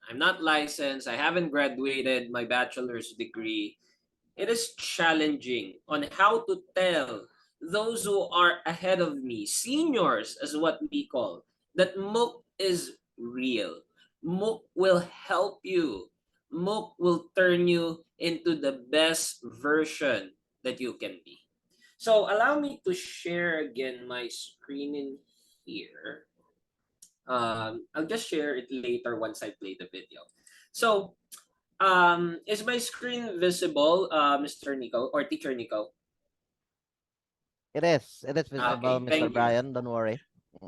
I'm not licensed, I haven't graduated my bachelor's degree. It is challenging on how to tell those who are ahead of me, seniors as what we call, that MOOC is real. MOOC will help you. MOOC will turn you into the best version that you can be. So allow me to share again my screen in here. I'll just share it later once I play the video. So is my screen visible, Mr. Nico or Teacher Nico? It is. It is visible, Okay, Mr. thank you. Brian. Don't worry.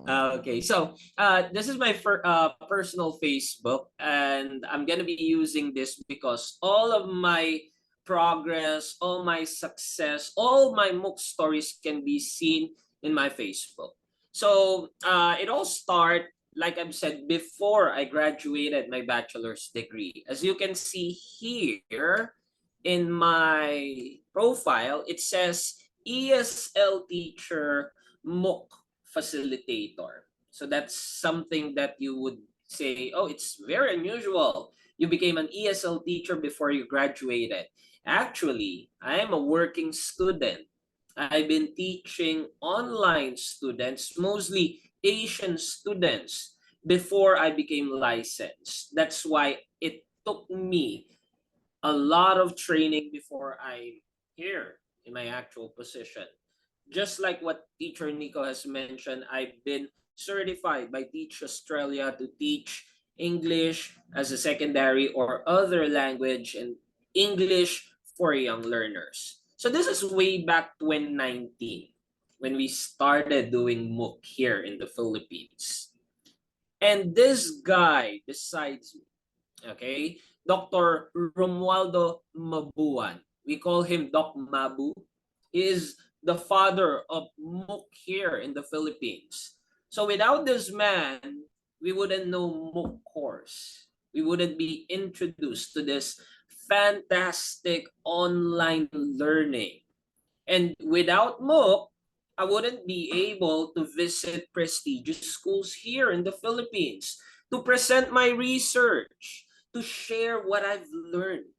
Okay, so this is my personal Facebook, and I'm gonna be using this because all of my progress, all my success, all my MOOC stories can be seen in my Facebook. So it all started, like I've said, before I graduated my bachelor's degree. As you can see here in my profile, it says ESL teacher MOOC facilitator. So that's something that you would say, oh, it's very unusual. You became an ESL teacher before you graduated. Actually, I am a working student. I've been teaching online students, mostly Asian students, before I became licensed. That's why it took me a lot of training before I'm here in my actual position. Just like what Teacher Nico has mentioned, I've been certified by Teach Australia to teach English as a secondary or other language and English for young learners. So this is way back 2019 when we started doing MOOC here in the Philippines. And this guy besides me, okay, Dr. Romualdo Mabuan, we call him Doc Mabu, he is the father of MOOC here in the Philippines. So without this man, we wouldn't know MOOC course. We wouldn't be introduced to this fantastic online learning. And without MOOC, I wouldn't be able to visit prestigious schools here in the Philippines, to present my research, to share what I've learned.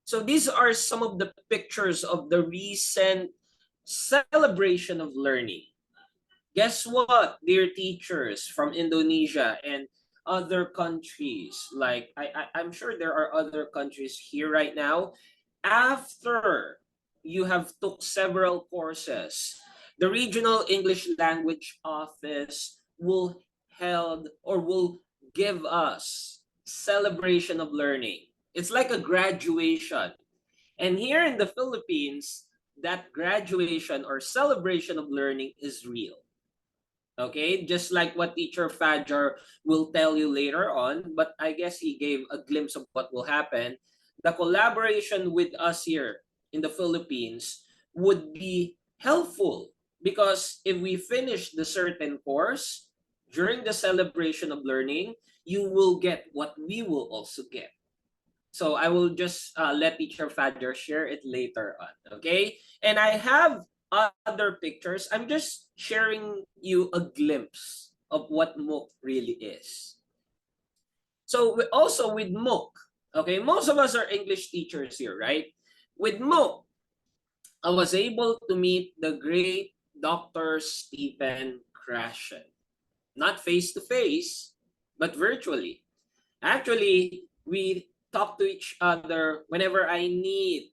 So these are some of the pictures of the recent celebration of learning. Guess what, dear teachers from Indonesia and other countries, like I'm sure there are other countries here right now, after you have took several courses, the regional English language office will held or will give us celebration of learning. It's like a graduation. And here in the Philippines, that graduation or celebration of learning is real. Okay, just like what Teacher Fajar will tell you later on, but I guess he gave a glimpse of what will happen. The collaboration with us here in the Philippines would be helpful because if we finish the certain course during the celebration of learning, you will get what we will also get. So I will just let Teacher Fajar share it later on, okay? And I have other pictures. I'm just sharing you a glimpse of what MOOC really is. So also with MOOC, okay, most of us are English teachers here, right? With MOOC, I was able to meet the great Dr. Stephen Krashen. not face to face, but virtually. Actually, we talk to each other whenever I need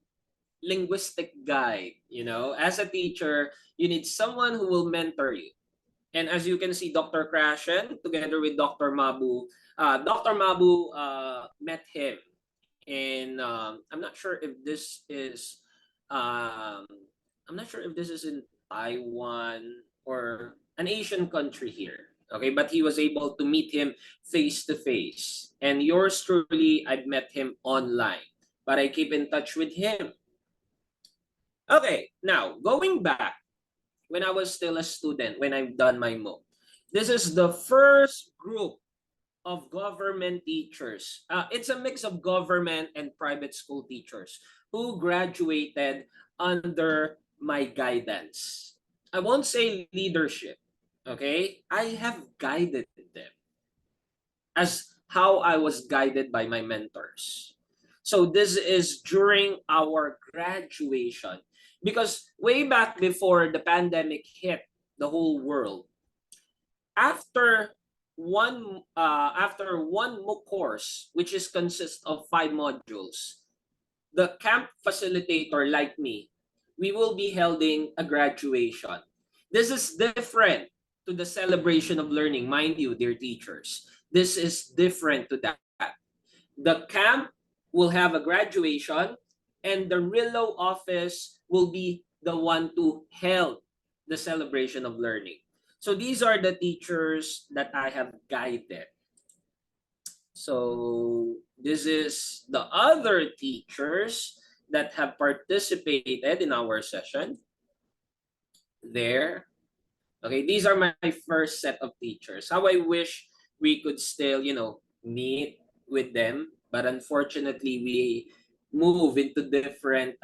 linguistic guide. You know, as a teacher, you need someone who will mentor you. And as you can see, Dr. Krashen, together with Dr. Mabu, Dr. Mabu met him in, I'm not sure if this is, um, I'm not sure if this is in Taiwan or an Asian country here. Okay, but he was able to meet him face to face. And yours truly, I've met him online, but I keep in touch with him. Okay, now going back when I was still a student, when I've done my MOOC, this is the first group of government teachers. It's a mix of government and private school teachers who graduated under my guidance. I won't say leadership, okay? I have guided them as how I was guided by my mentors. So this is during our graduation, because way back before the pandemic hit the whole world, after one MOOC course, which is consists of 5 modules, the camp facilitator like me, we will be holding a graduation. This is different to the celebration of learning, mind you, dear teachers. This is different to that. The camp will have a graduation, and the Rilo office will be the one to hold the celebration of learning. So these are the teachers that I have guided. So this is the other teachers that have participated in our session. There. Okay, these are my first set of teachers. How I wish we could still, meet with them. But unfortunately, we move into different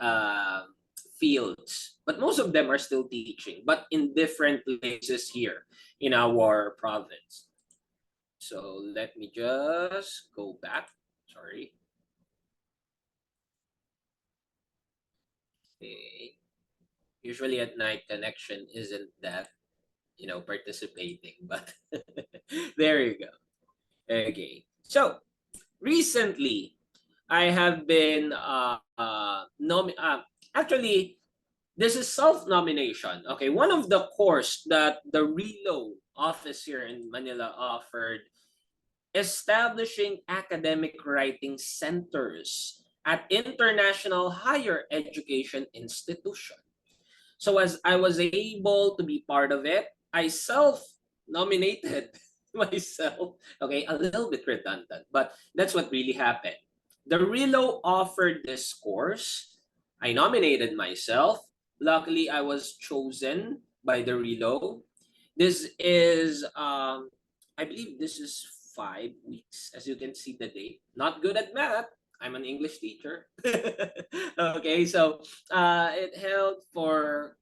fields. But most of them are still teaching, but in different places here in our province. So let me just go back. Sorry. Okay. Usually at night, connection isn't that, participating, but there you go. Okay. So recently, I have been actually, this is self-nomination. Okay, one of the course that the Relo office here in Manila offered, establishing academic writing centers at international higher education institution. So as I was able to be part of it, I self-nominated myself. Okay, a little bit redundant, but that's what really happened. The Relo offered this course. I nominated myself. Luckily, I was chosen by the Relo. This is, I believe this is 5 weeks, as you can see the date. Not good at math. I'm an English teacher. Okay, so it held for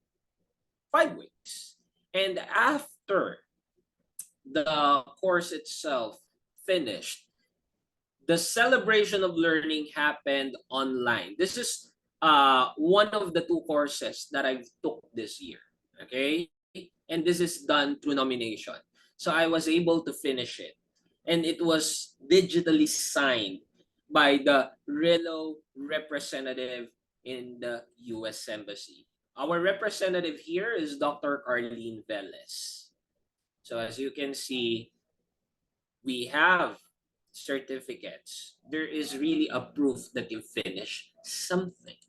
5 weeks. And after the course itself finished, the celebration of learning happened online. This is one of the 2 courses that I've took this year. Okay, and this is done through nomination. So I was able to finish it, and it was digitally signed by the Relo representative in the U.S. Embassy. Our representative here is Dr. Carlene Velez. So as you can see, we have certificates. There is really a proof that you finish something.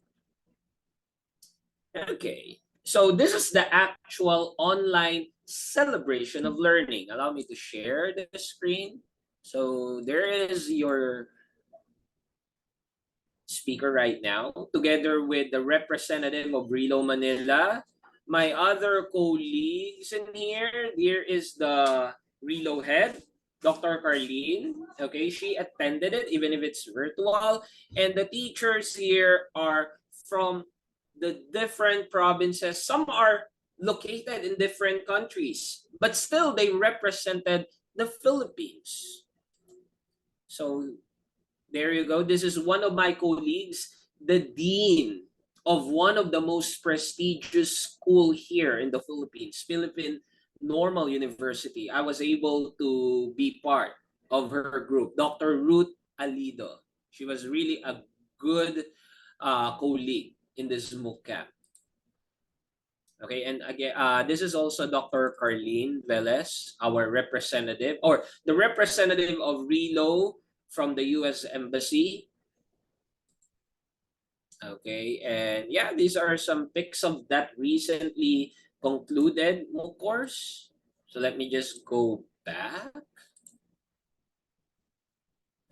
Okay, so this is the actual online celebration of learning. Allow me to share the screen. So there is your speaker right now, together with the representative of Relo Manila, my other colleagues in here. Here is the Relo head, Dr. Carlene. Okay, she attended it, even if it's virtual. And the teachers here are from the different provinces. Some are located in different countries, but still they represented the Philippines. So there you go. This is one of my colleagues, the dean of one of the most prestigious school here in the Philippines, Philippine normal university, I was able to be part of her group, Dr. Ruth Alido. She was really a good colleague in this MOOC camp. Okay, and again, this is also Dr. Carlene Velez, our representative, or the representative of Relo from the U.S. Embassy. Okay, and yeah, these are some pics of that recently concluded MOOC course. So let me just go back.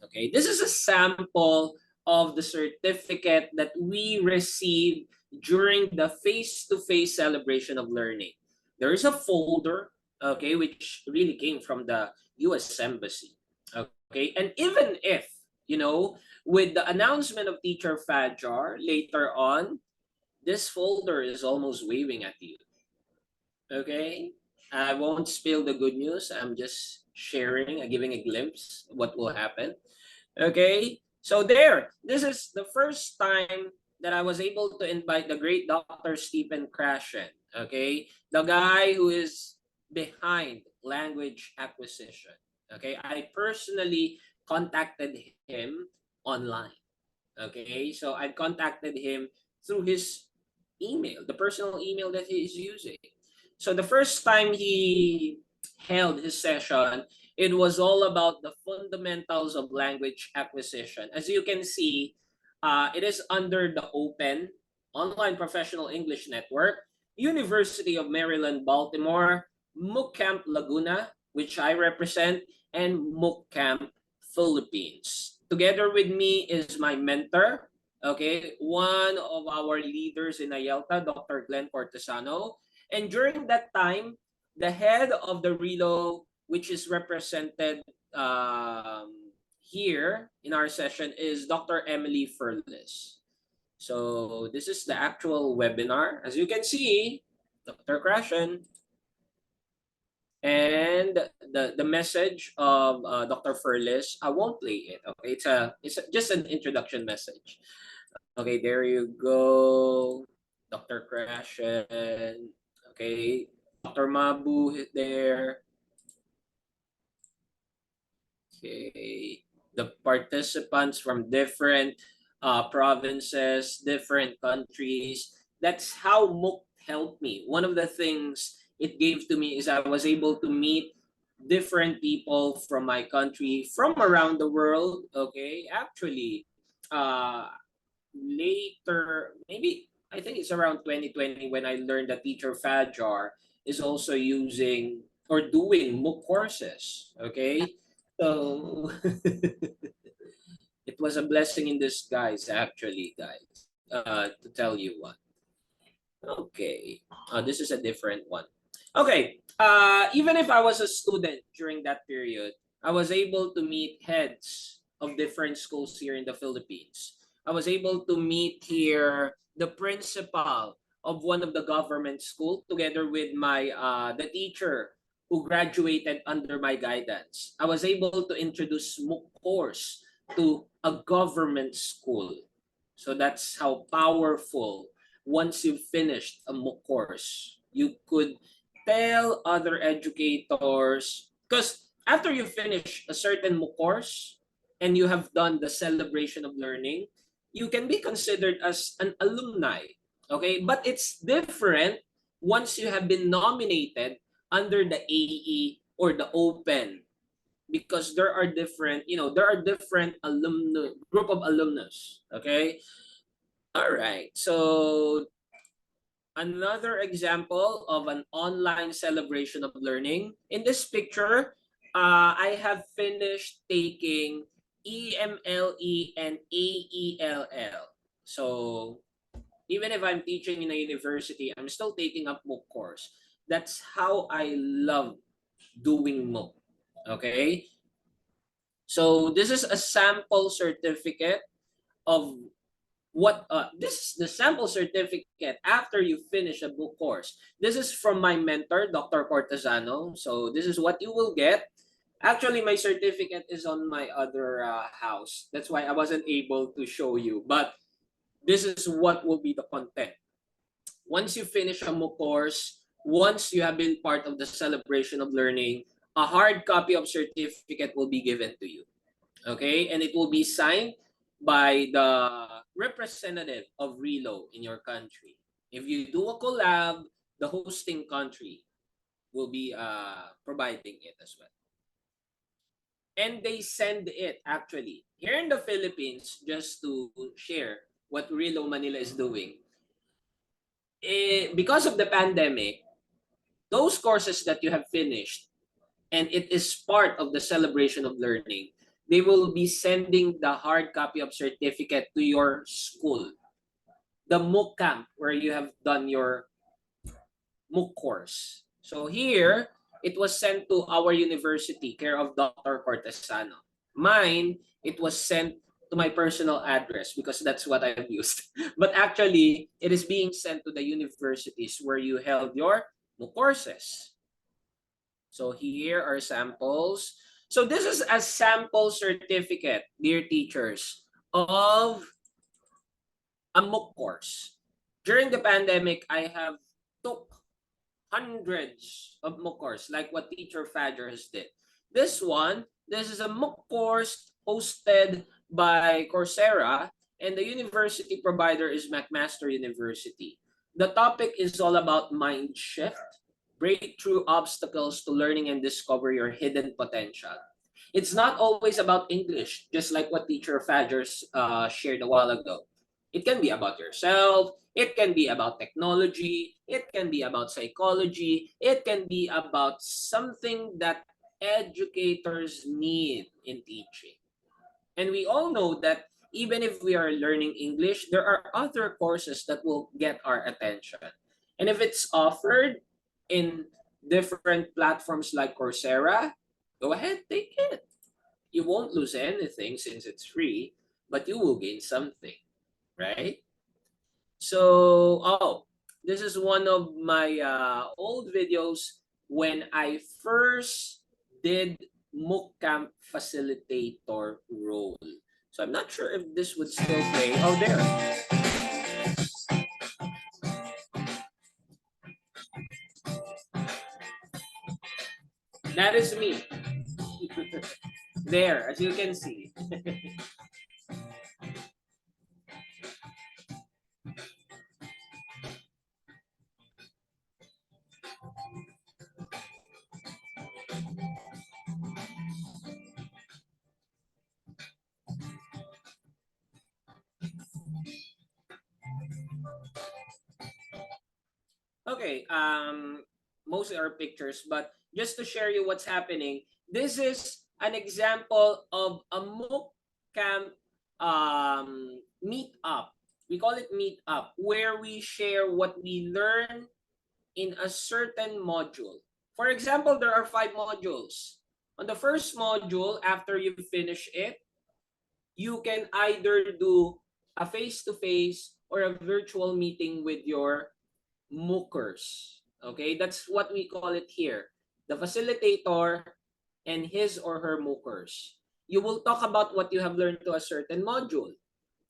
Okay, this is a sample of the certificate that we received during the face-to-face celebration of learning. There is a folder, okay, which really came from the U.S. Embassy. Okay, and even if, with the announcement of Teacher Fajar later on, this folder is almost waving at you. Okay, I won't spill the good news. I'm just sharing, giving a glimpse of what will happen. Okay, so there, this is the first time that I was able to invite the great Dr. Stephen Krashen, okay, the guy who is behind language acquisition. Okay, I personally contacted him online. Okay, so I contacted him through his email, the personal email that he is using. So the first time he held his session, it was all about the fundamentals of language acquisition. As you can see, it is under the Open Online Professional English Network, University of Maryland, Baltimore, MOOC Camp Laguna, which I represent, and MOOC Camp Philippines. Together with me is my mentor, okay, one of our leaders in IELTA, Dr. Glenn Cortesano. And during that time, the head of the RELO, which is represented here in our session, is Dr. Emily Furles. So this is the actual webinar. As you can see, Dr. Krashen, and the message of Dr. Furles, I won't play it. Okay, just an introduction message. Okay, there you go, Dr. Krashen. Okay, Dr. Mabu is there. Okay, the participants from different provinces, different countries. That's how MOOC helped me. One of the things it gave to me is I was able to meet different people from my country, from around the world. Okay, actually, later, maybe I think it's around 2020 when I learned that Teacher Fajar is also using or doing MOOC courses. Okay, so it was a blessing in disguise, actually, guys. To tell you what. Okay, this is a different one. Okay, even if I was a student during that period, I was able to meet heads of different schools here in the Philippines. I was able to meet here the principal of one of the government school together with my the teacher who graduated under my guidance. I was able to introduce MOOC course to a government school. So that's how powerful once you've finished a MOOC course, you could tell other educators, because after you finish a certain MOOC course and you have done the celebration of learning, you can be considered as an alumni. Okay, but it's different once you have been nominated under the AE or the Open, because there are different alumni group of alumnus. Okay, all right, so another example of an online celebration of learning. In this picture, I have finished taking EMLE and AELL. So even if I'm teaching in a university, I'm still taking up MOOC course. That's how I love doing MOOC. Okay? So this is a sample certificate of this is the sample certificate after you finish a book course. This is from my mentor, Dr. Cortesano. So this is what you will get. Actually, my certificate is on my other house. That's why I wasn't able to show you. But this is what will be the content. Once you finish a MOOC course, once you have been part of the celebration of learning, a hard copy of certificate will be given to you. Okay, and it will be signed by the representative of Relo in your country. If you do a collab, the hosting country will be providing it as well. And they send it actually here in the Philippines, just to share what Relo Manila is doing. Because of the pandemic, those courses that you have finished and it is part of the celebration of learning, they will be sending the hard copy of certificate to your school, the MOOC camp where you have done your MOOC course. So here, it was sent to our university, care of Dr. Cortesano. Mine, it was sent to my personal address because that's what I've used. But actually, it is being sent to the universities where you held your MOOC courses. So here are samples. So this is a sample certificate, dear teachers, of a MOOC course. During the pandemic, I have took hundreds of MOOC course, like what Teacher Fadger has did. This is a MOOC course hosted by Coursera, and the university provider is McMaster University. The topic is all about mind shift, break through obstacles to learning and discover your hidden potential. It's not always about English, just like what Teacher Fadger shared a while ago. It can be about yourself, it can be about technology, it can be about psychology, it can be about something that educators need in teaching. And we all know that even if we are learning English, there are other courses that will get our attention. And if it's offered in different platforms like Coursera, go ahead, take it. You won't lose anything since it's free, but you will gain something, right? So, this is one of my old videos when I first did MOOC camp facilitator role. So I'm not sure if this would still play. Oh, there. That is me. There, as you can see. Okay, mostly are pictures, but just to share you what's happening, this is an example of a MOOC camp meet up. We call it meet up, where we share what we learn in a certain module. For example, there are 5 modules. On the first module, after you finish it, you can either do a face-to-face or a virtual meeting with your MOOCers. Okay, that's what we call it here. The facilitator and his or her MOOCers. You will talk about what you have learned to a certain module.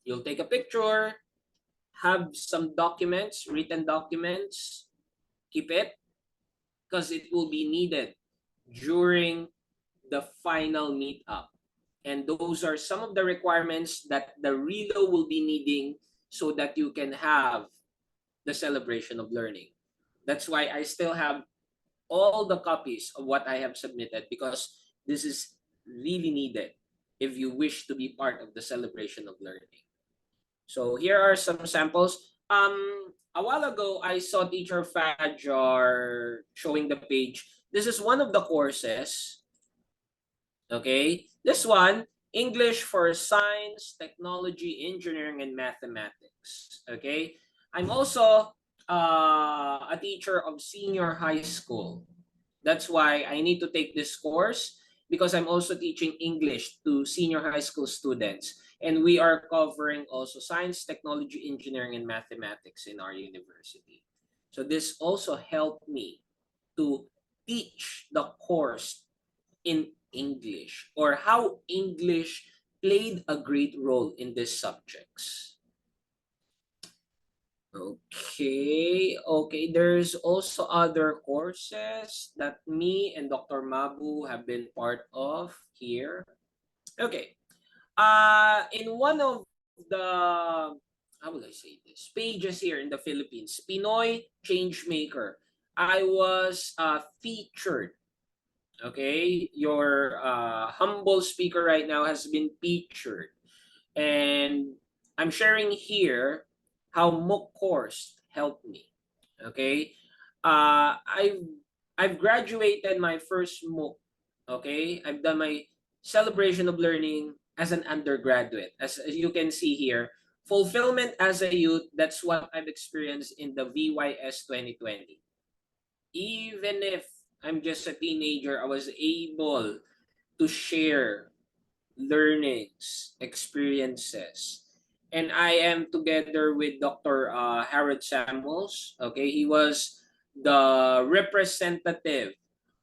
You'll take a picture, have some documents, written documents, keep it, because it will be needed during the final meetup. And those are some of the requirements that the Relo will be needing so that you can have the celebration of learning. That's why I still have all the copies of what I have submitted, because this is really needed if you wish to be part of the celebration of learning. So here are some samples. A while ago, I saw Teacher Fajar showing the page. This is one of the courses. Okay, this one, English for Science, Technology, Engineering, and Mathematics. Okay, I'm also a teacher of senior high school. That's why I need to take this course, because I'm also teaching English to senior high school students. And we are covering also science, technology, engineering, and mathematics in our university. So this also helped me to teach the course in English, or how English played a great role in these subjects. Okay. There's also other courses that me and Dr. Mabu have been part of here. Okay. In one of the, how will I say this, pages here in the Philippines, Pinoy Changemaker, I was featured. Okay, your humble speaker right now has been featured, and I'm sharing here how MOOC course helped me. Okay, uh, I've I've graduated my first MOOC. Okay, I've done my celebration of learning as an undergraduate. As you can see here, fulfillment as a youth. That's what I've experienced in the VYS 2020. Even if I'm just a teenager, I was able to share learnings, experiences. And I am together with Dr. Harold Samuels. Okay, he was the representative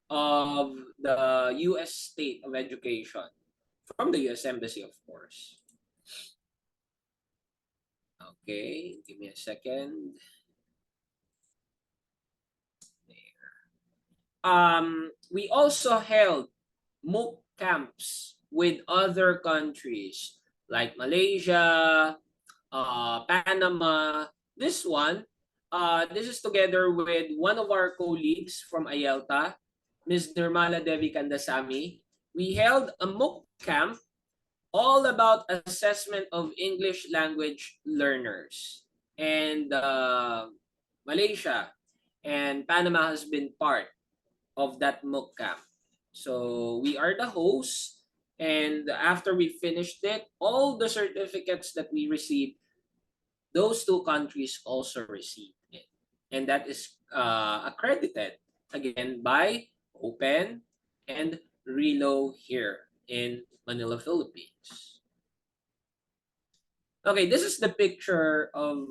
of the U.S. State of Education from the U.S. Embassy, of course. Okay, give me a second. We also held MOOC camps with other countries like Malaysia, Panama. This is together with one of our colleagues from IELTA, Ms. Nirmala Devi Kandasamy. We held a MOOC camp all about assessment of English language learners. And Malaysia and Panama has been part of that MOOC camp. So we are the hosts, and after we finished it, all the certificates that we received, those two countries also received it. And that is accredited again by Open and Relo here in Manila, Philippines. Okay, this is the picture of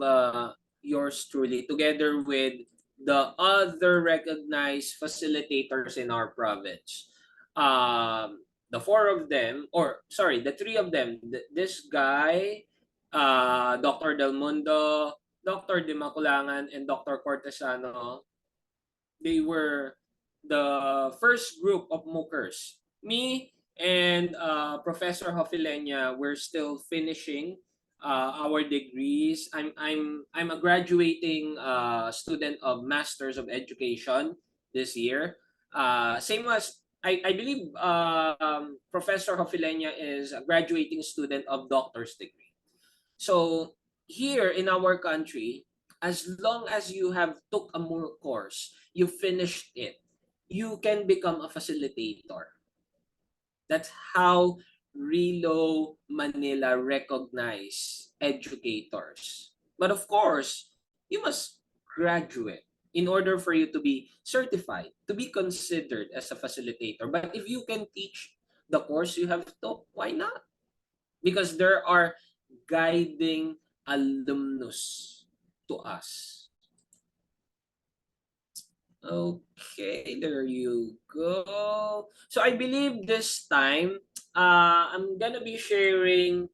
yours truly together with the other recognized facilitators in our province. The four of them, or sorry, the three of them, this guy, Dr. Del Mundo, Dr. Dimaculangan, and Dr. Cortesano, they were the first group of MOOCers. Me and Professor Hofilenya were still finishing our degrees. I'm a graduating student of Masters of Education this year. Same as I believe Professor Hofilenya is a graduating student of doctor's degree. So here in our country, as long as you have took a MOOC course, you finished it, you can become a facilitator. That's how Relo Manila recognize educators. But of course, you must graduate in order for you to be certified, to be considered as a facilitator. But if you can teach the course you have took, why not? Because there are guiding alumnus to us. Okay, there you go. So I believe this time, I'm gonna be sharing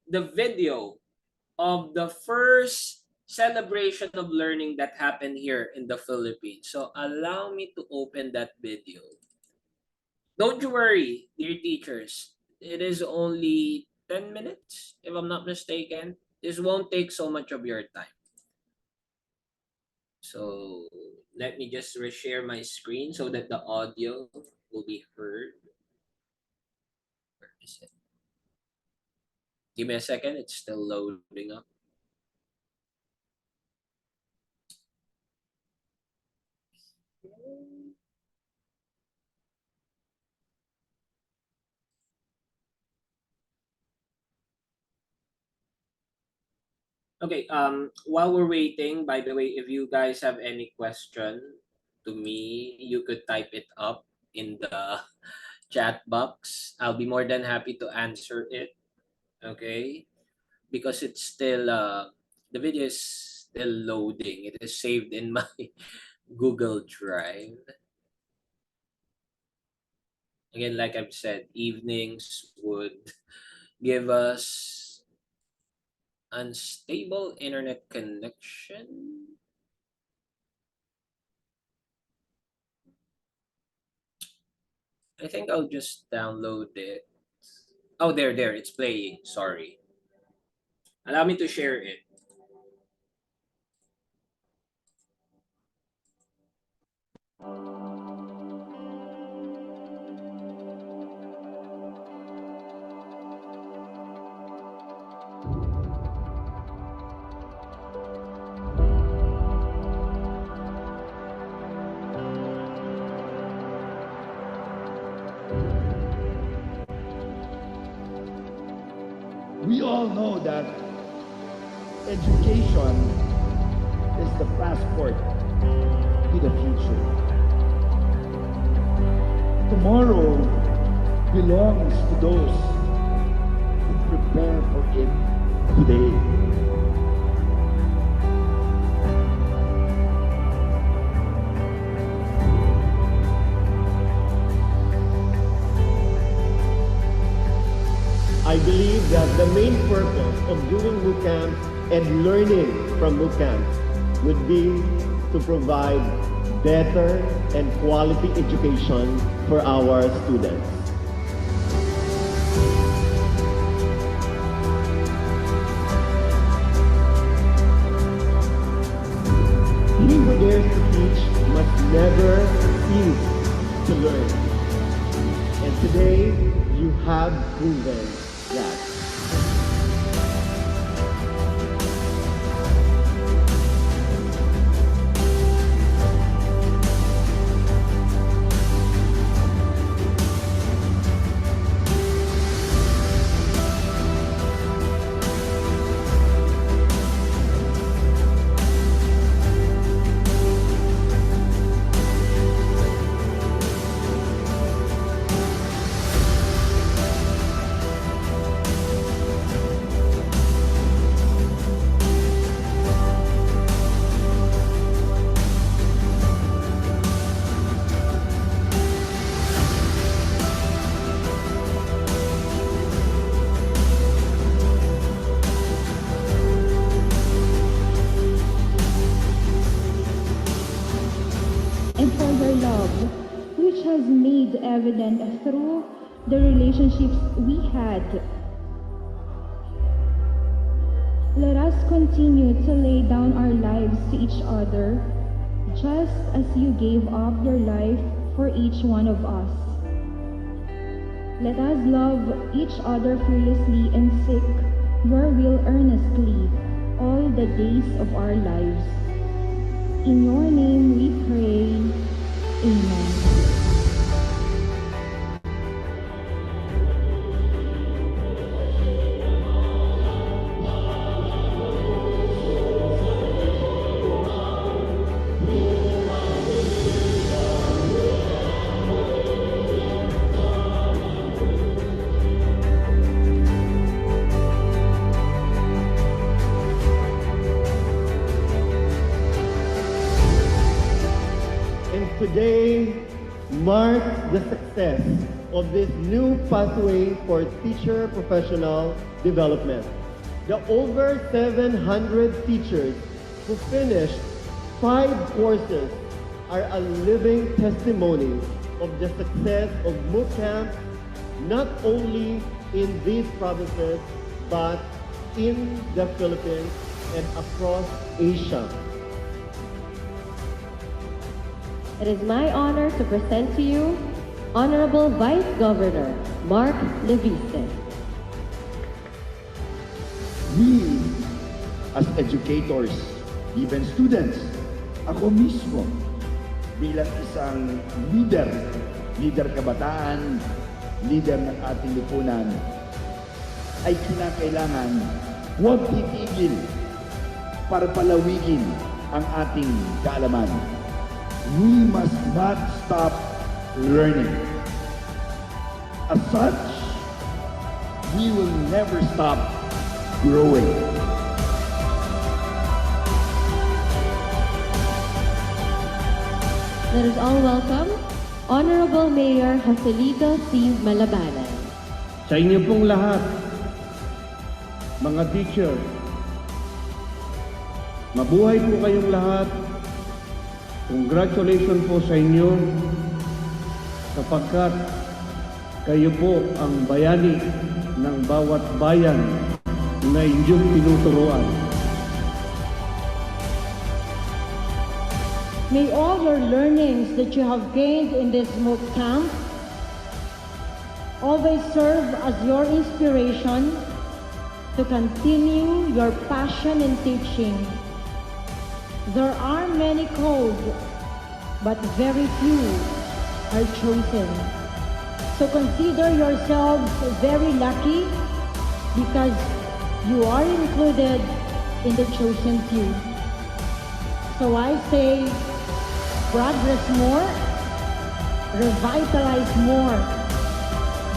the video of the first celebration of learning that happened here in the Philippines. So allow me to open that video. Don't you worry, dear teachers. It is only 10 minutes, if I'm not mistaken. This won't take so much of your time. So let me just reshare my screen so that the audio will be heard. Where is it? Give me a second, it's still loading up. Okay, while we're waiting, by the way, if you guys have any question to me, you could type it up in the chat box. I'll be more than happy to answer it. Okay, because it's still the video is still loading. It is saved in my Google Drive. Again, like I've said, evenings would give us unstable internet connection. I think I'll just download it. Oh, there, it's playing. Sorry. Allow me to share it. We all know that education is the passport to the future. Tomorrow belongs to those who prepare for it today. I believe that the main purpose of doing MOOCs and learning from MOOCs would be to provide better and quality education for our students. He who dares to teach must never cease to learn. And today, you have proven that. And for her love, which has made evident through the relationships we had. Let us continue to lay down our lives to each other, just as you gave up your life for each one of us. Let us love each other fearlessly and seek your will earnestly all the days of our lives. In your name we pray. Amen. Today marks the success of this new pathway for teacher professional development. The over 700 teachers who finished 5 courses are a living testimony of the success of MOOCs, not only in these provinces, but in the Philippines and across Asia. It is my honor to present to you Honorable Vice Governor Mark Leviste. We, as educators, even students, ako mismo, bilang isang leader kabataan, leader ng ating lipunan, ay kinakailangan huwag titigil para palawigin ang ating kaalaman. We must not stop learning. As such, we will never stop growing. Let us all welcome Honorable Mayor Joselito C. Malabanan. Sa inyo pong lahat, mga teacher, Mabuhay po kayong lahat. Congratulations po sa inyo sapagkat kayo po ang bayani ng bawat bayan na inyong tinuturuan. May all your learnings that you have gained in this MOOC camp always serve as your inspiration to continue your passion in teaching. There are many called, but very few are chosen. So consider yourselves very lucky because you are included in the chosen few. So I say, progress more, revitalize more,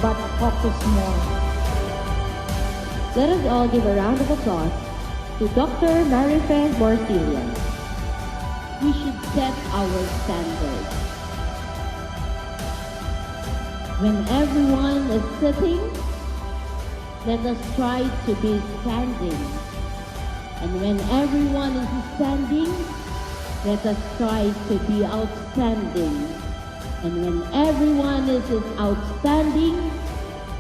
but focus more. Let us all give a round of applause to Dr. Marife Morcilia. We should set our standards. When everyone is sitting, let us try to be standing. And when everyone is standing, let us try to be outstanding. And when everyone is outstanding,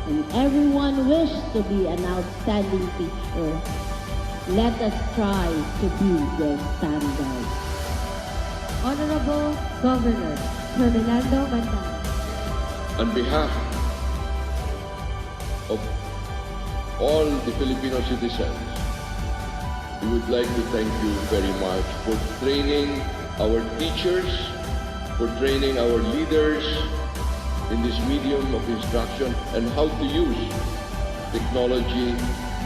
and everyone wishes to be an outstanding teacher, let us try to be their standard. Honorable Governor Fernando Mandan. On behalf of all the Filipino citizens, we would like to thank you very much for training our teachers, for training our leaders in this medium of instruction and how to use technology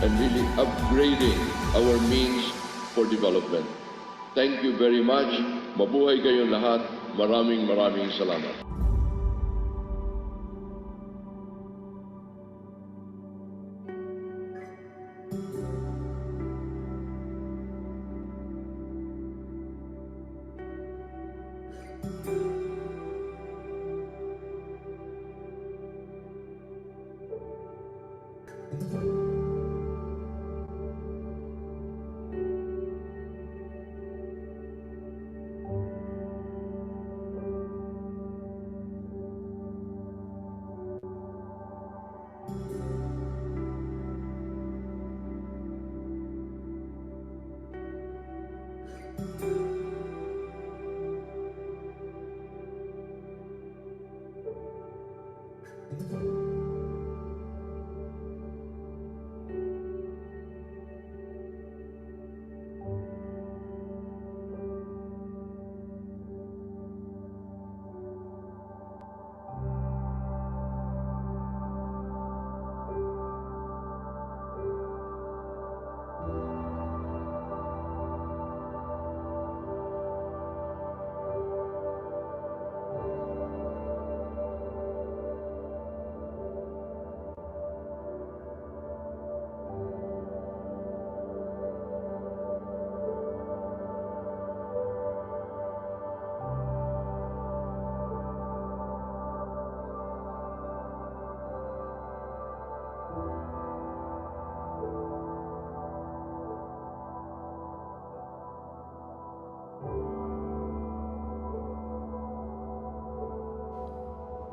and really upgrading our means for development. Thank you very much. Mabuhay kayong lahat. Maraming salamat.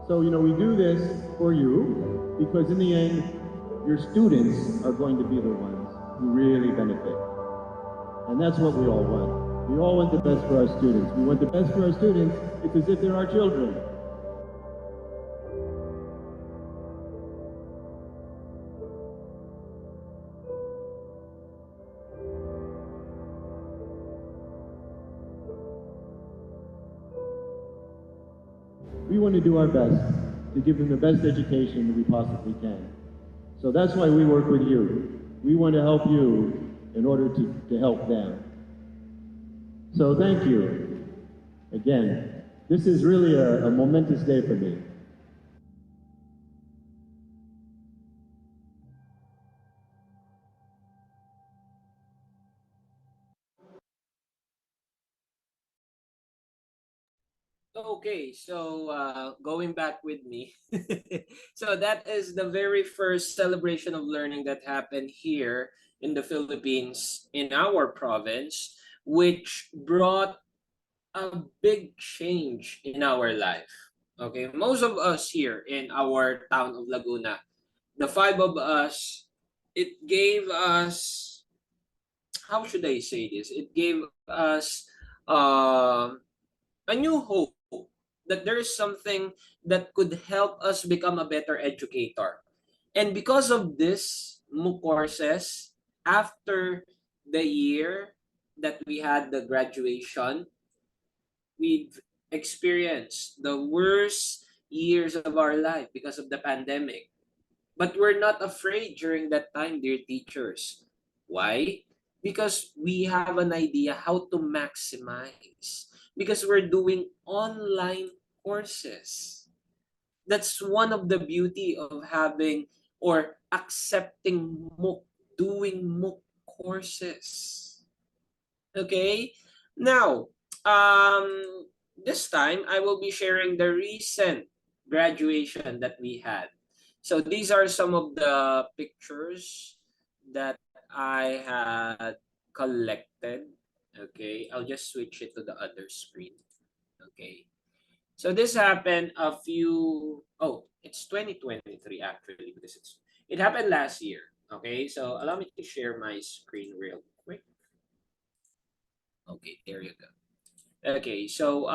So, we do this for you because in the end, your students are going to be the ones who really benefit. And that's what we all want. We all want the best for our students. We want the best for our students. It's as if they're our children. We want to do our best to give them the best education that we possibly can. So that's why we work with you. We want to help you in order to help them. So thank you. Again, this is really a momentous day for me. Okay, so going back with me. So that is the very first celebration of learning that happened here in the Philippines, in our province. which brought a big change in our life. Okay, most of us here in our town of Laguna, the five of us, it gave us, how should I say this? It gave us a new hope that there is something that could help us become a better educator. And because of this MOOC courses, after the year that we had the graduation, we've experienced the worst years of our life because of the pandemic. But we're not afraid during that time, dear teachers. Why? Because we have an idea how to maximize. Because we're doing online courses. That's one of the beauty of having or accepting MOOC, doing MOOC courses. Okay? Now, this time I will be sharing the recent graduation that we had. So these are some of the pictures that I had collected. Okay, I'll just switch it to the other screen. Okay, so this happened a few, oh, it's 2023 actually, because it happened last year. Okay, so allow me to share my screen real quick. Okay, there you go. Okay, so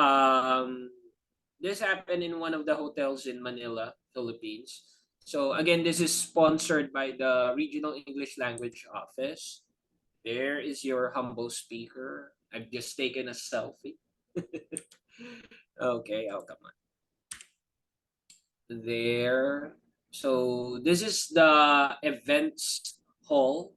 this happened in one of the hotels in Manila, Philippines. So again, this is sponsored by the Regional English Language Office. There is your humble speaker. I've just taken a selfie. Okay, oh come on. There. So this is the events hall.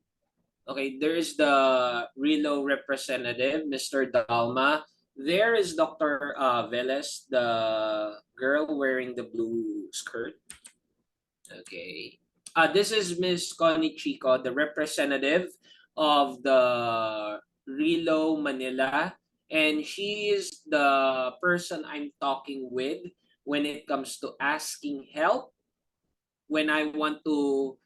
Okay, there is the Relo representative, Mr. Dalma. There is Dr. Veles, the girl wearing the blue skirt. Okay. This is Miss Connie Chico, the representative of the Relo Manila. And she is the person I'm talking with when it comes to asking help, when I want to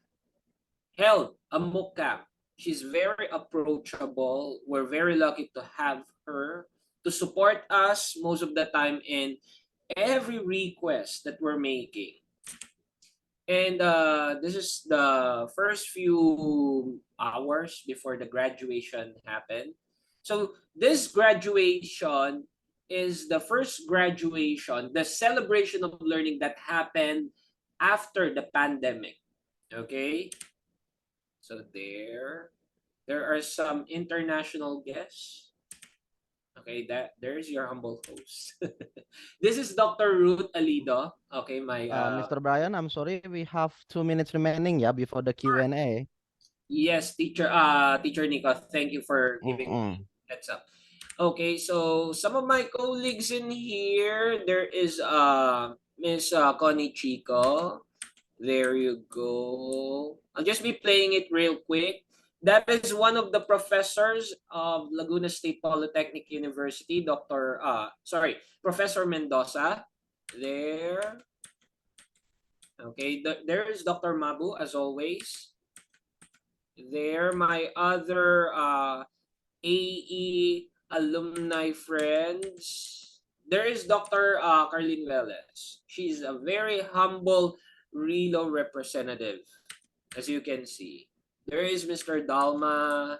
help a MOOC camp. She's very approachable. We're very lucky to have her to support us most of the time in every request that we're making. And this is the first few hours before the graduation happened. So this graduation is the first graduation, the celebration of learning that happened after the pandemic. Okay? So there are some international guests. Okay, there's your humble host. This is Dr. Ruth Alido. Okay, my Mr. Brian, I'm sorry, we have 2 minutes remaining, yeah, before the Q&A. yes, teacher Nico, thank you for giving me heads up. Okay, so some of my colleagues in here, there is Miss Connie Chico. There you go. I'll just be playing it real quick. That is one of the professors of Laguna State Polytechnic University, Professor Mendoza. There. Okay, there is Dr. Mabu as always. There, my other AE alumni friends. There is Dr. Carlene Velez. She's a very humble Relo representative, as you can see. There is Mr. Dalma,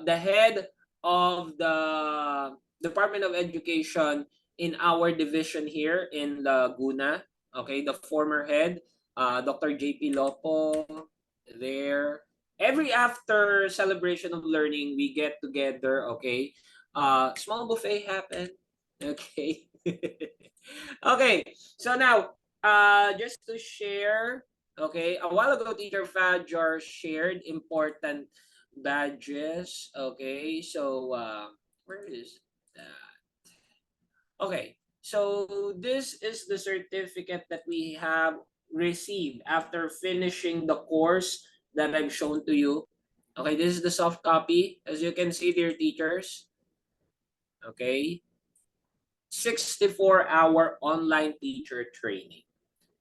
the head of the Department of Education in our division here in Laguna. Okay, the former head, Dr. JP Lopo, there. Every after celebration of learning, we get together, okay? Small buffet happened, okay? Okay, so now, just to share, okay, a while ago, Teacher Fajar shared important badges, okay? So, where is that? Okay, so this is the certificate that we have received after finishing the course that I've shown to you. Okay, this is the soft copy. As you can see, dear teachers. Okay, 64-hour online teacher training.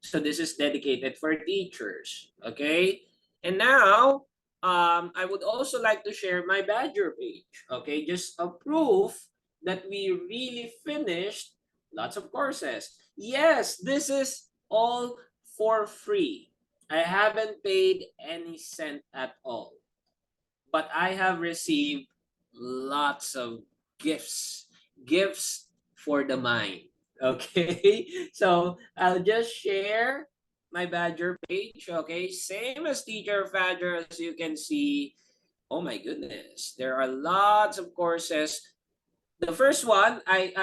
So this is dedicated for teachers. Okay, and now I would also like to share my Badger page. Okay, just a proof that we really finished lots of courses. Yes, this is all for free. I haven't paid any cent at all, but I have received lots of gifts, gifts for the mind. Okay, so I'll just share my Badger page. Okay, same as Teacher Badger, as you can see. Oh my goodness, there are lots of courses. The first one,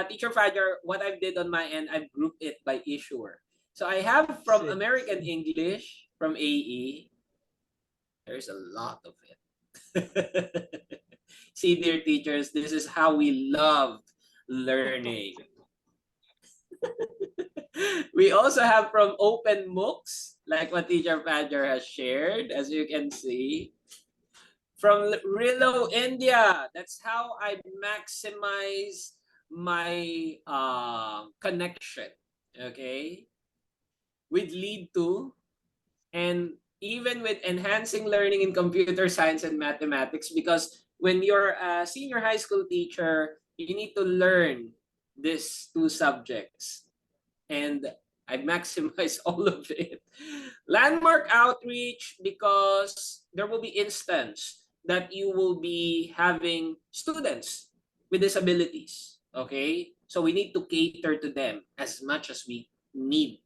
Teacher Badger, what I did on my end, I've grouped it by issuer. So I have from See. American English, from AE. There's a lot of it. See, dear teachers, this is how we love learning. We also have from Open MOOCs, like what Teacher Badger has shared, as you can see. From Rilo, India, that's how I maximize my connection, okay? With Lead2, and even with enhancing learning in computer science and mathematics, because when you're a senior high school teacher, you need to learn these two subjects, and I maximize all of it. Landmark outreach, because there will be instance that you will be having students with disabilities, okay? So we need to cater to them as much as we need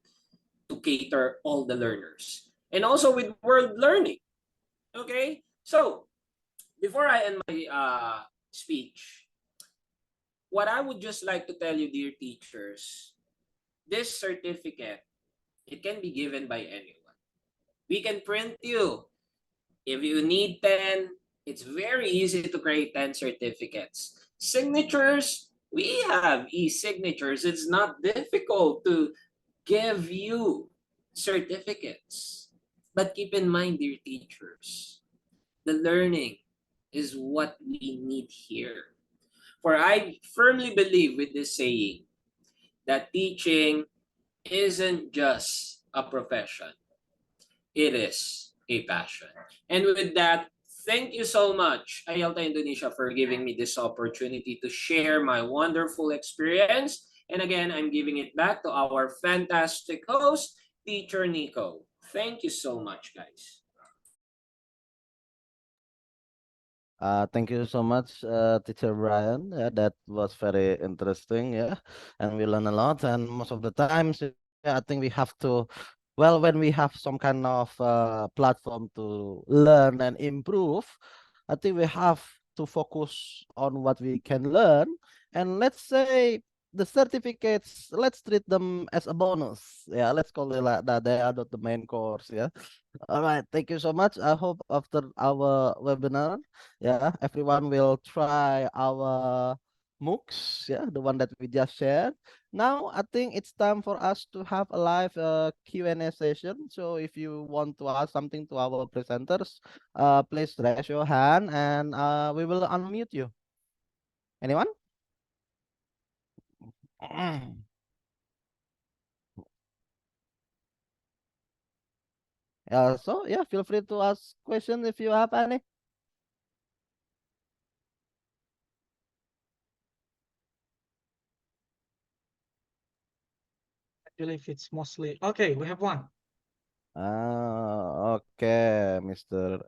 to cater all the learners. And also with world learning, okay? So before I end my speech, what I would just like to tell you, dear teachers, this certificate, it can be given by anyone. We can print you. If you need 10, it's very easy to create 10 certificates. Signatures, we have e-signatures. It's not difficult to give you certificates. But keep in mind, dear teachers, the learning is what we need here. For I firmly believe with this saying that teaching isn't just a profession, it is a passion. And with that, thank you so much, IELTA Indonesia, for giving me this opportunity to share my wonderful experience. And again, I'm giving it back to our fantastic host, Teacher Nico. Thank you so much, guys. Thank you so much, Teacher Brian. Yeah, that was very interesting. Yeah, and we learn a lot. And most of the times, yeah, I think we have to, well, when we have some kind of platform to learn and improve, I think we have to focus on what we can learn. And let's say the certificates, let's treat them as a bonus. Yeah, let's call it like that. They are not the main course. Yeah. All right. Thank you so much. I hope after our webinar, yeah, everyone will try our MOOCs, yeah, the one that we just shared. Now, I think it's time for us to have a live Q&A session. So if you want to ask something to our presenters, please raise your hand and we will unmute you. Anyone? So yeah, feel free to ask questions if you have any. I believe it's mostly okay. We have one. Okay, Mr.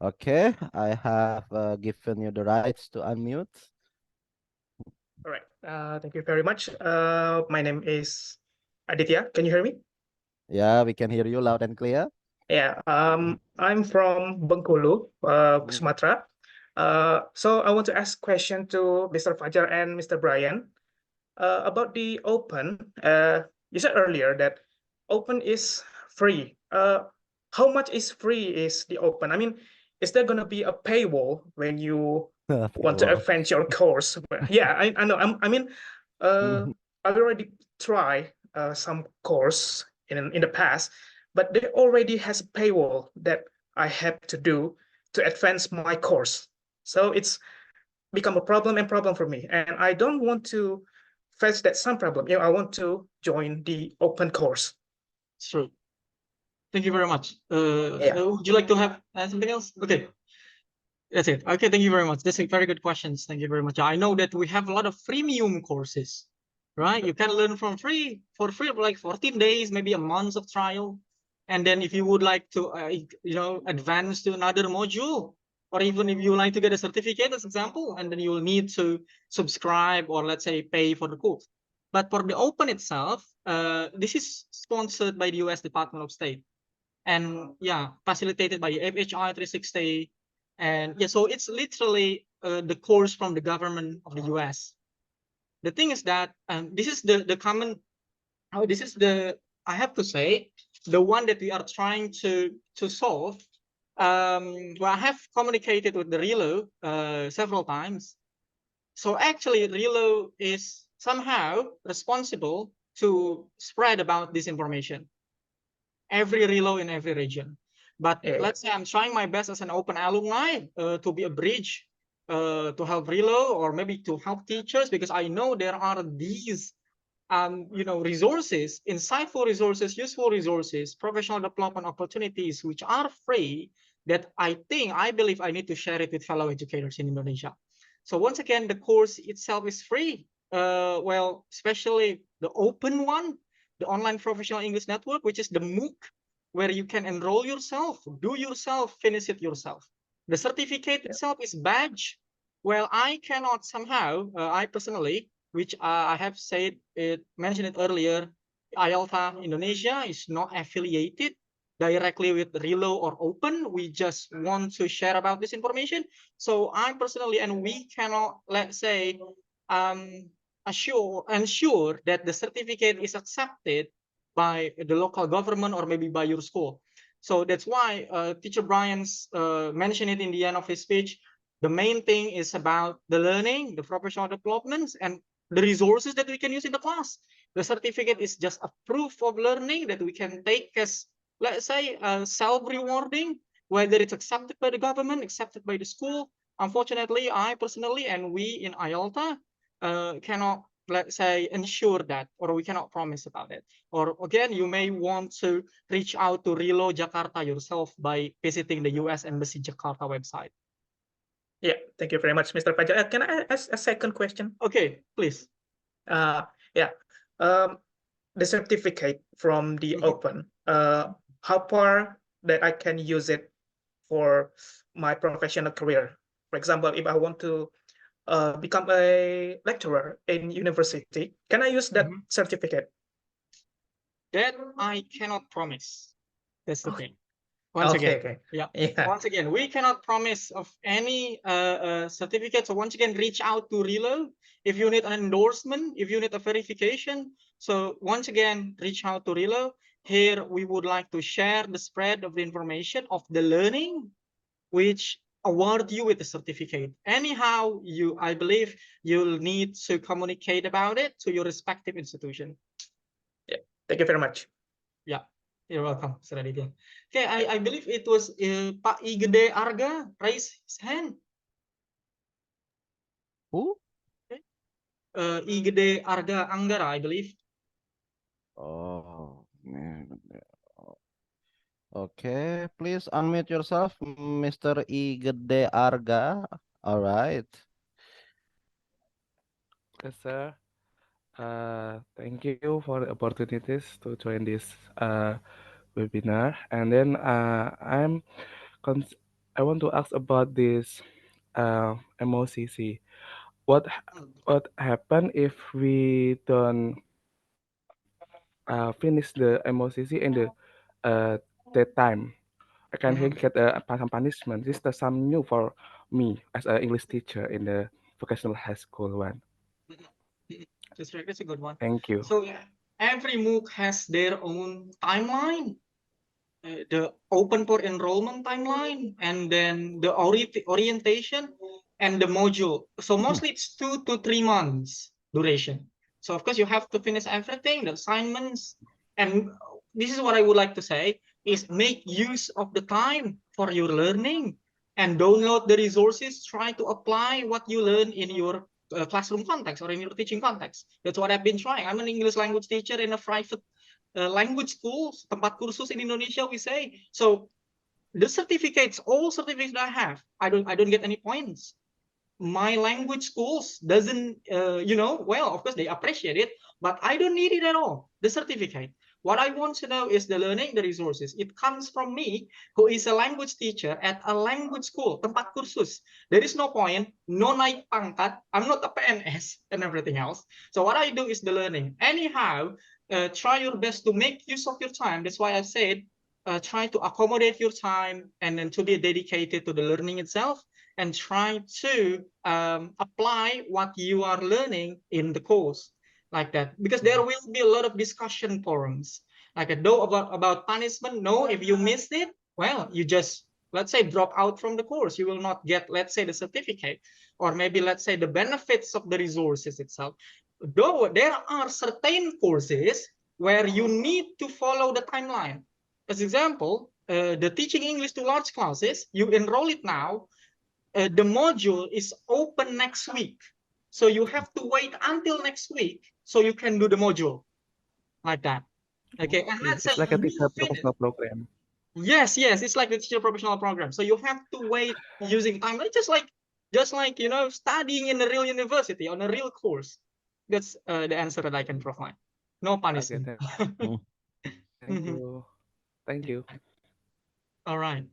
Okay, I have given you the rights to unmute. All right. Thank you very much. My name is Aditya. Can you hear me? Yeah, we can hear you loud and clear. Yeah. I'm from Bengkulu, Sumatera. So I want to ask question to Mr. Fajar and Mr. Brian about the open. You said earlier that open is free. How much is free is the open? I mean, is there gonna be a paywall when you want to Paywall. advance your course? Yeah, I know. I mean, I've already tried some course in the past, but they already has a paywall that I have to do to advance my course. So it's become a problem for me, and I don't want to face that some problem. I want to join the open course. It's true. Thank you very much. Yeah. Would you like to have something else? Okay. That's it. Okay, thank you very much. That's a very good questions. Thank you very much. I know that we have a lot of freemium courses, right? You can learn for free for like 14 days, maybe a month of trial. And then if you would like to, advance to another module, or even if you like to get a certificate, as example, and then you'll need to subscribe or let's say pay for the course. But for the open itself, this is sponsored by the US Department of State. And yeah, facilitated by FHI 360. And yeah, so it's literally the course from the government of the US. The thing is that this is the common, this is the, I have to say, the one that we are trying to solve. Well, I have communicated with the RELO several times. So actually, RELO is somehow responsible to spread about this information. Every RELO in every region. But let's say I'm trying my best as an open alumni to be a bridge to help RELO or maybe to help teachers, because I know there are these resources, insightful resources, useful resources, professional development opportunities, which are free, that I believe I need to share it with fellow educators in Indonesia. So once again, the course itself is free. Well, especially the open one, the Online Professional English Network, which is the MOOC, where you can enroll yourself, do yourself, finish it yourself. The certificate itself is badge. Well, I cannot somehow, I personally, which I have mentioned it earlier, IELTA Indonesia is not affiliated directly with RELO or Open. We just want to share about this information. So I personally, and we cannot, let's say, ensure that the certificate is accepted by the local government or maybe by your school. So that's why Teacher Brian's mentioned it in the end of his speech. The main thing is about the learning, the professional developments, and the resources that we can use in the class. The certificate is just a proof of learning that we can take as, let's say, self-rewarding, whether it's accepted by the government, accepted by the school. Unfortunately, I personally and we in IELTA cannot, let's say, ensure that, or we cannot promise about it. Or again, you may want to reach out to RELO Jakarta yourself by visiting the US Embassy Jakarta website. Yeah, thank you very much, Mr. Fajar. Can I ask a second question? Okay, please. Yeah, the certificate from the Open, how far that I can use it for my professional career? For example, if I want to become a lecturer in university, can I use that certificate? That I cannot promise. That's the thing. Once again, we cannot promise of any certificate. So once again, reach out to RELO if you need an endorsement, if you need a verification. So once again, reach out to RELO. Here we would like to share the spread of the information of the learning, which award you with the certificate. Anyhow, I believe you'll need to communicate about it to your respective institution. Yeah, thank you very much. Yeah. You're welcome, Mr. Aditya. Okay, I believe it was Pak Igede Arga raised his hand. Who? Okay. Igede Arga Anggara, I believe. Oh, man. Okay, please unmute yourself, Mr. Igede Arga. All right. Yes, sir. Thank you for the opportunities to join this webinar. And then I want to ask about this MOCC. What happen if we don't finish the MOCC in the that time? I can get some punishment. This is some new for me as an English teacher in the vocational high school one. That's right. That's a good one. Thank you. So every MOOC has their own timeline. The open for enrollment timeline, and then the orientation and the module. So mostly it's 2 to 3 months duration. So of course you have to finish everything, the assignments. And this is what I would like to say is make use of the time for your learning and download the resources. Try to apply what you learn in your classroom context or in your teaching context. That's what I've been trying. I'm an English language teacher in a private language schools, tempat kursus in Indonesia, we say. So the certificates, all certificates I have, I don't get any points. My language schools doesn't, well, of course they appreciate it, but I don't need it at all, the certificate. What I want to know is the learning, the resources. It comes from me, who is a language teacher at a language school, tempat kursus. There is no point, no naik pangkat. I'm not a PNS and everything else. So what I do is the learning. Anyhow, try your best to make use of your time. That's why I said, try to accommodate your time and then to be dedicated to the learning itself, and try to apply what you are learning in the course, like that, because there will be a lot of discussion forums, like a no about punishment. No, if you missed it, well, you just, let's say, drop out from the course. You will not get, let's say, the certificate, or maybe, let's say, the benefits of the resources itself. Though there are certain courses where you need to follow the timeline. As example, the teaching English to large classes, you enroll it now, the module is open next week. So you have to wait until next week so you can do the module, like that. Okay, and let's say It's like a you teacher finish. professional program. Yes, it's like the teacher professional program. So you have to wait using time, just like studying in a real university on a real course. That's the answer that I can provide. No Okay, punishment. thank you. Thank you. All right.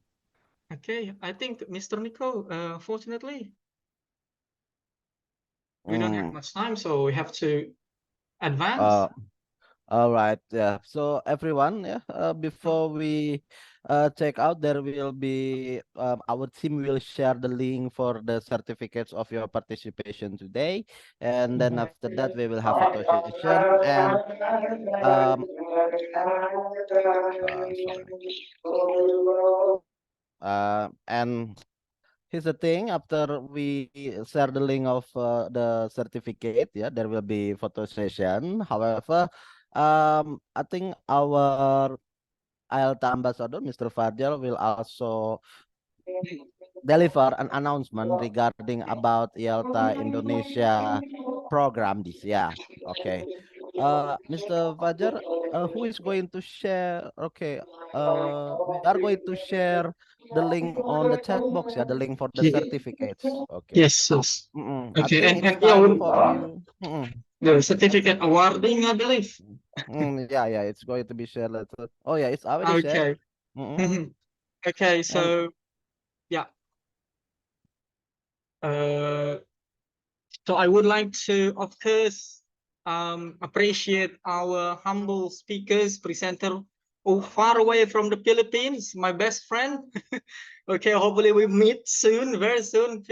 Okay, I think Mr. Nico, fortunately, we don't have much time, so we have to advance. All right, yeah. So everyone, yeah, before we check out, there will be our team will share the link for the certificates of your participation today, and then after that we will have a photo session and sorry. And here's the thing, after we share the link of the certificate, yeah, there will be photo session. However, I think our IELTA ambassador, Mr. Fadil, will also deliver an announcement regarding about IELTA Indonesia program this year. Okay. Mr. Fajar, who is going to share? Okay. We are going to share the link on the chat box, yeah, the link for the certificates. Okay. Yes, yes. I Okay, think it's and yeah, time for you. the certificate awarding, I believe. Yeah, it's going to be shared later. Oh yeah, it's already shared. Okay. Okay, And so yeah. So I would like to, of course, appreciate our humble speakers, presenter, far away from the Philippines, my best friend. Okay, hopefully we meet soon, very soon,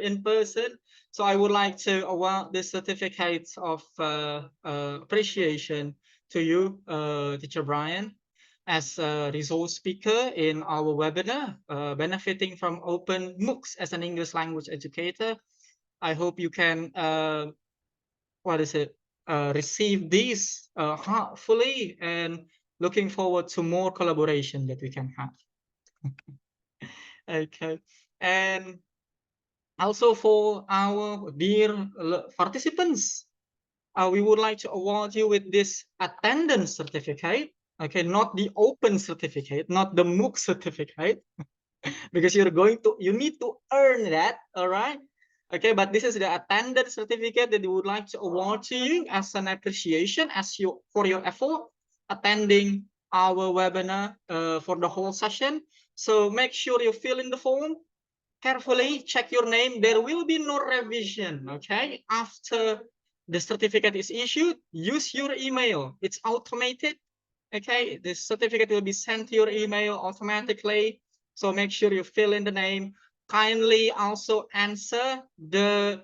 in person. So I would like to award the certificates of appreciation to you, Teacher Brian, as a resource speaker in our webinar, benefiting from open MOOCs as an English language educator. I hope you can, receive these heartfully, and looking forward to more collaboration that we can have. Okay, and also for our dear participants, we would like to award you with this attendance certificate. Okay, not the open certificate, not the MOOC certificate, because you need to earn that. All right. Okay, but this is the attendance certificate that we would like to award to you as an appreciation for your effort attending our webinar for the whole session. So make sure you fill in the form carefully, check your name. There will be no revision. Okay, after the certificate is issued, use your email. It's automated. Okay, the certificate will be sent to your email automatically. So make sure you fill in the name. Kindly also answer the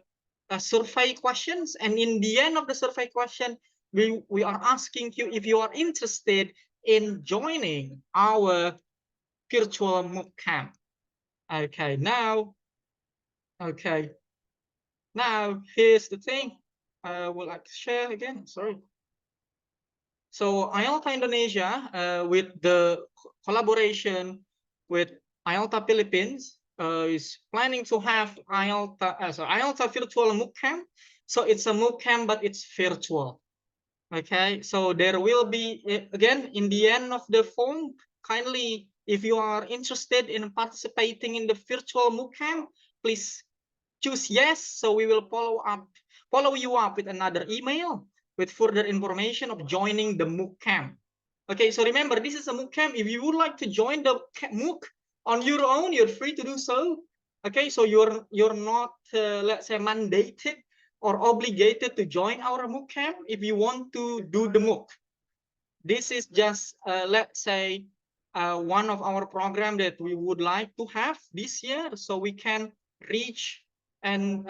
survey questions. And in the end of the survey question, we are asking you if you are interested in joining our virtual MOOC camp. Okay, now here's the thing. I would like to share again. Sorry. So IELTA Indonesia, with the collaboration with IELTA Philippines, is planning to have IELTA virtual MOOC camp. So it's a MOOC camp, but it's virtual. Okay, so there will be again in the end of the form. Kindly, if you are interested in participating in the virtual MOOC camp, please choose yes. So we will follow you up with another email with further information of joining the MOOC camp. Okay, so remember, this is a MOOC camp. If you would like to join the MOOC on your own, you're free to do so. Okay, so you're not let's say mandated or obligated to join our MOOC camp if you want to do the MOOC. This is just let's say one of our program that we would like to have this year, so we can reach and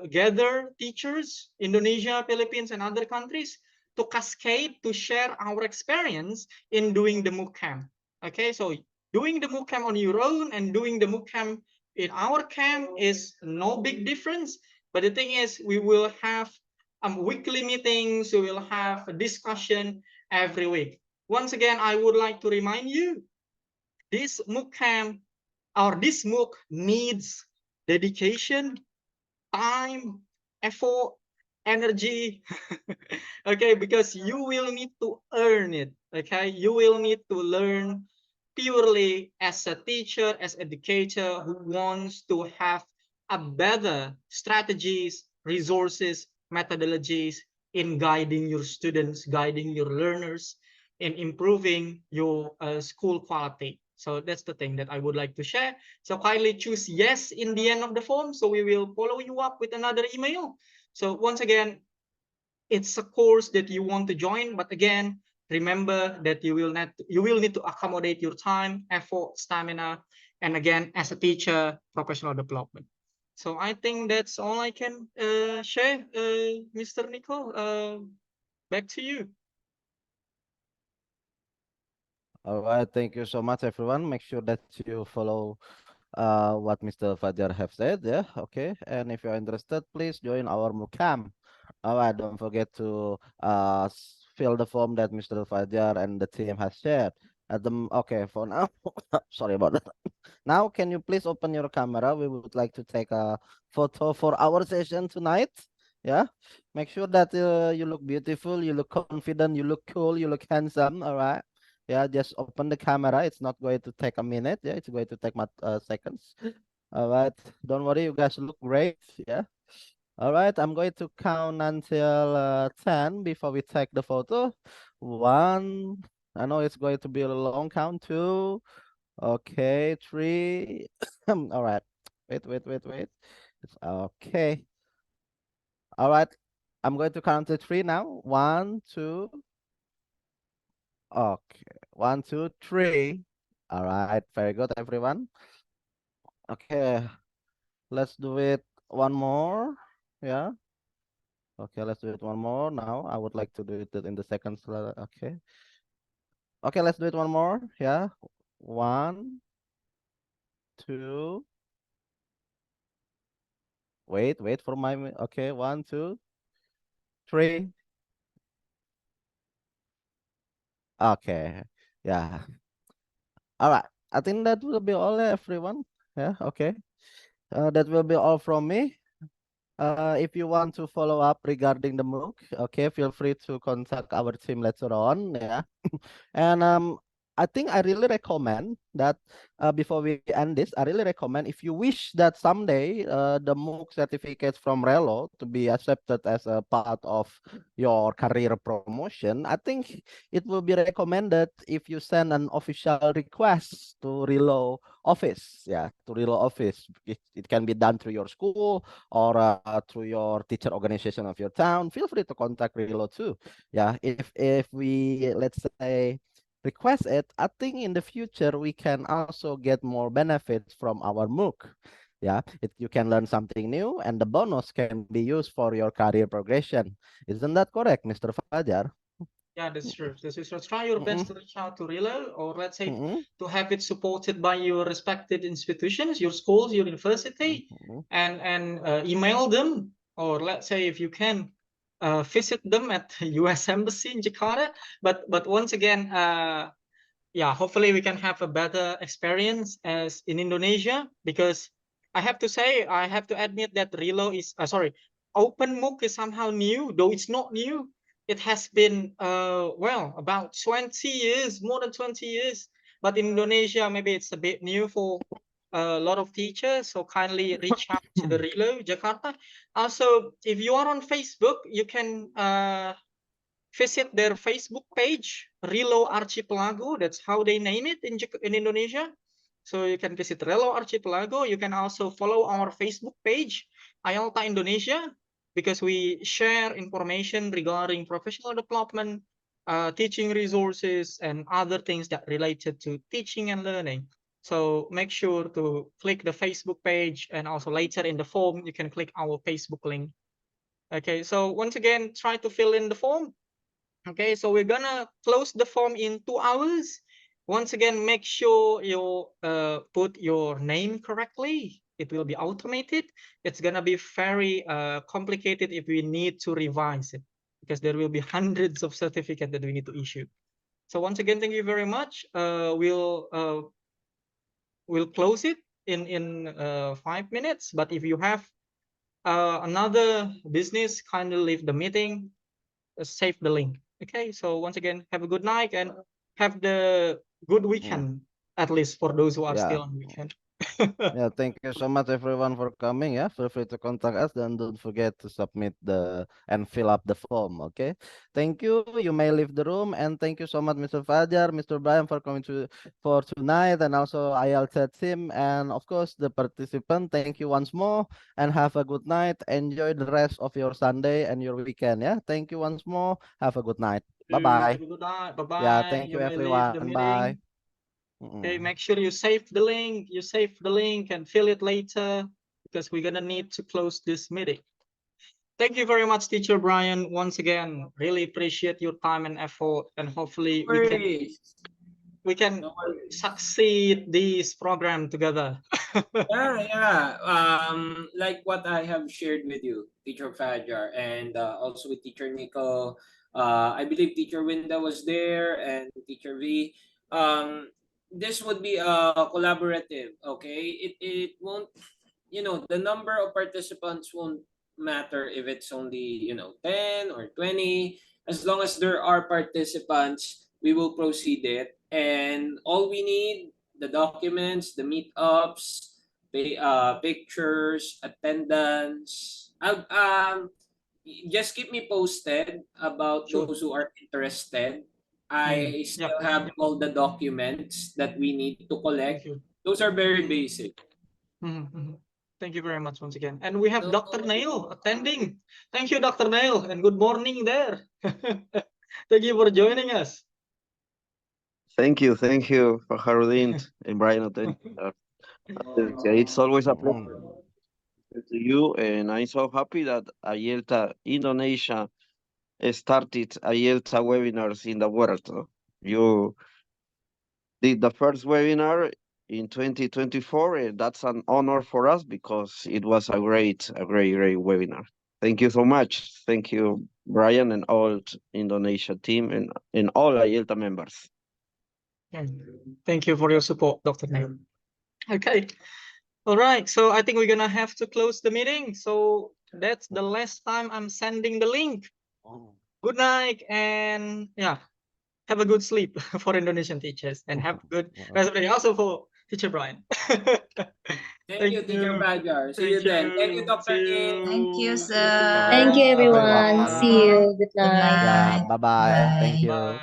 gather teachers, Indonesia, Philippines, and other countries to cascade, to share our experience in doing the MOOC camp. Okay, so doing the MOOC camp on your own and doing the MOOC camp in our camp is no big difference. But the thing is, we will have weekly meetings, we will have a discussion every week. Once again, I would like to remind you, this MOOC camp or this MOOC needs dedication, time, effort, energy. Okay, because you will need to earn it. Okay, you will need to learn purely as a teacher, as educator who wants to have a better strategies, resources, methodologies in guiding your students, guiding your learners, in improving your school quality. So that's the thing that I would like to share. So kindly choose yes in the end of the form. So we will follow you up with another email. So once again, it's a course that you want to join, but again, remember that you will need to accommodate your time, effort, stamina, and again, as a teacher, professional development. So I think that's all I can share, Mr. Nico. Back to you. All right, thank you so much, everyone. Make sure that you follow what Mr. Fajar have said. Yeah, okay. And if you're interested, please join our MOOC camp. All right, don't forget to fill the form that Mr. Fajar and the team has shared. Okay, for now, sorry about that. Now, can you please open your camera? We would like to take a photo for our session tonight. Yeah, make sure that you look beautiful, you look confident, you look cool, you look handsome. All right. Yeah, just open the camera. It's not going to take a minute. Yeah, it's going to take seconds. All right. Don't worry, you guys look great. Yeah. All right, I'm going to count until 10 before we take the photo. One, I know it's going to be a long count. Two, okay, three. All right, wait. It's okay. All right, I'm going to count to three now. One, two. Okay, one, two, three. All right, very good, everyone. Okay, let's do it one more. Yeah. Okay, let's do it one more now. I would like to do it in the second slide. Okay. Okay, let's do it one more. Yeah. One, two. Wait for my. Okay, one, two, three. Okay. Yeah. All right. I think that will be all, everyone. Yeah. Okay. That will be all from me. If you want to follow up regarding the MOOC, okay, feel free to contact our team later on. Yeah. And I think I really recommend that before we end this, I really recommend if you wish that someday the MOOC certificates from Relo to be accepted as a part of your career promotion, I think it will be recommended if you send an official request to Relo office. Yeah, to Relo office. It can be done through your school or through your teacher organization of your town. Feel free to contact Relo too. Yeah, if we, let's say, request it, I think in the future we can also get more benefits from our MOOC. Yeah, you can learn something new, and the bonus can be used for your career progression. Isn't that correct, Mr. Fajar? Yeah, that's true. This is so try your best to reach out to Relo, or let's say Mm-mm. to have it supported by your respected institutions, your schools, your university, and email them, or let's say if you can visit them at U.S. Embassy in Jakarta. But once again, yeah, hopefully we can have a better experience as in Indonesia, because I have to say, I have to admit that Relo is sorry, Open MOOC is somehow new, though it's not new. it has been well, about 20 years, more than 20 years. But in Indonesia, maybe it's a bit new for a lot of teachers. So kindly reach out to the Relo Jakarta. Also, if you are on Facebook, you can visit their Facebook page, Relo Archipelago. That's how they name it in Indonesia. So you can visit Relo Archipelago. You can also follow our Facebook page, IELTA Indonesia, because we share information regarding professional development, teaching resources, and other things that related to teaching and learning. So make sure to click the Facebook page, and also later in the form, you can click our Facebook link. Okay, so once again, try to fill in the form. Okay, so we're gonna close the form in 2 hours. Once again, make sure you put your name correctly. It will be automated. It's gonna be very complicated if we need to revise it, because there will be hundreds of certificates that we need to issue. So once again, thank you very much. We'll close it in 5 minutes. But if you have another business, kindly leave the meeting. Save the link. Okay, so once again, have a good night and have the good weekend, at least for those who are still on weekend. Yeah, thank you so much everyone for coming. Yeah, feel free to contact us and don't forget to submit and fill up the form. Okay, thank you. You may leave the room, and thank you so much, Mr. Fajar, Mr. Brian, for coming for tonight, and also IELTS team, and of course the participant. Thank you once more, and have a good night. Enjoy the rest of your Sunday and your weekend. Yeah, thank you once more. Have a good night. Bye bye. Have a good night. Bye Yeah, bye. thank You you may leave the everyone. Bye. meeting. Okay, make sure you save the link. You save the link and fill it later, because we're gonna need to close this meeting. Thank you very much, Teacher Brian. Once again, really appreciate your time and effort, and hopefully we can succeed this program together. Yeah. Like what I have shared with you, Teacher Fajar, and also with Teacher Nico. I believe Teacher Winda was there, and Teacher V. This would be a collaborative. Okay, it won't. The number of participants won't matter if it's only 10 or 20. As long as there are participants, we will proceed it, and all we need, the documents, the meetups, pictures, attendance. Just keep me posted about Sure. those who are interested. I still have all the documents that we need to collect. Those are very basic. Thank you very much once again. And we have Dr. Nail attending. Thank you, Dr. Nail, and good morning there. Thank you for joining us. Thank you for Harudin and Brian. It's always a pleasure to you, and I'm so happy that IELTA Indonesia started IELTA webinars in the world. You did the first webinar in 2024, and that's an honor for us because it was a great webinar. Thank you so much. Thank you, Brian, and all Indonesia team and all IELTA members. Thank you for your support, Dr. Nail. Okay. All right. So I think we're going to have to close the meeting. So that's the last time I'm sending the link. Good night. And yeah, have a good sleep for Indonesian teachers, and have a good rest of the day also for Teacher Brian. Thank you, Teacher Fajar. See you then. Thank you, Dr. King. Thank you, sir. Thank you, everyone. See you. Good night. Yeah, bye-bye. Thank you.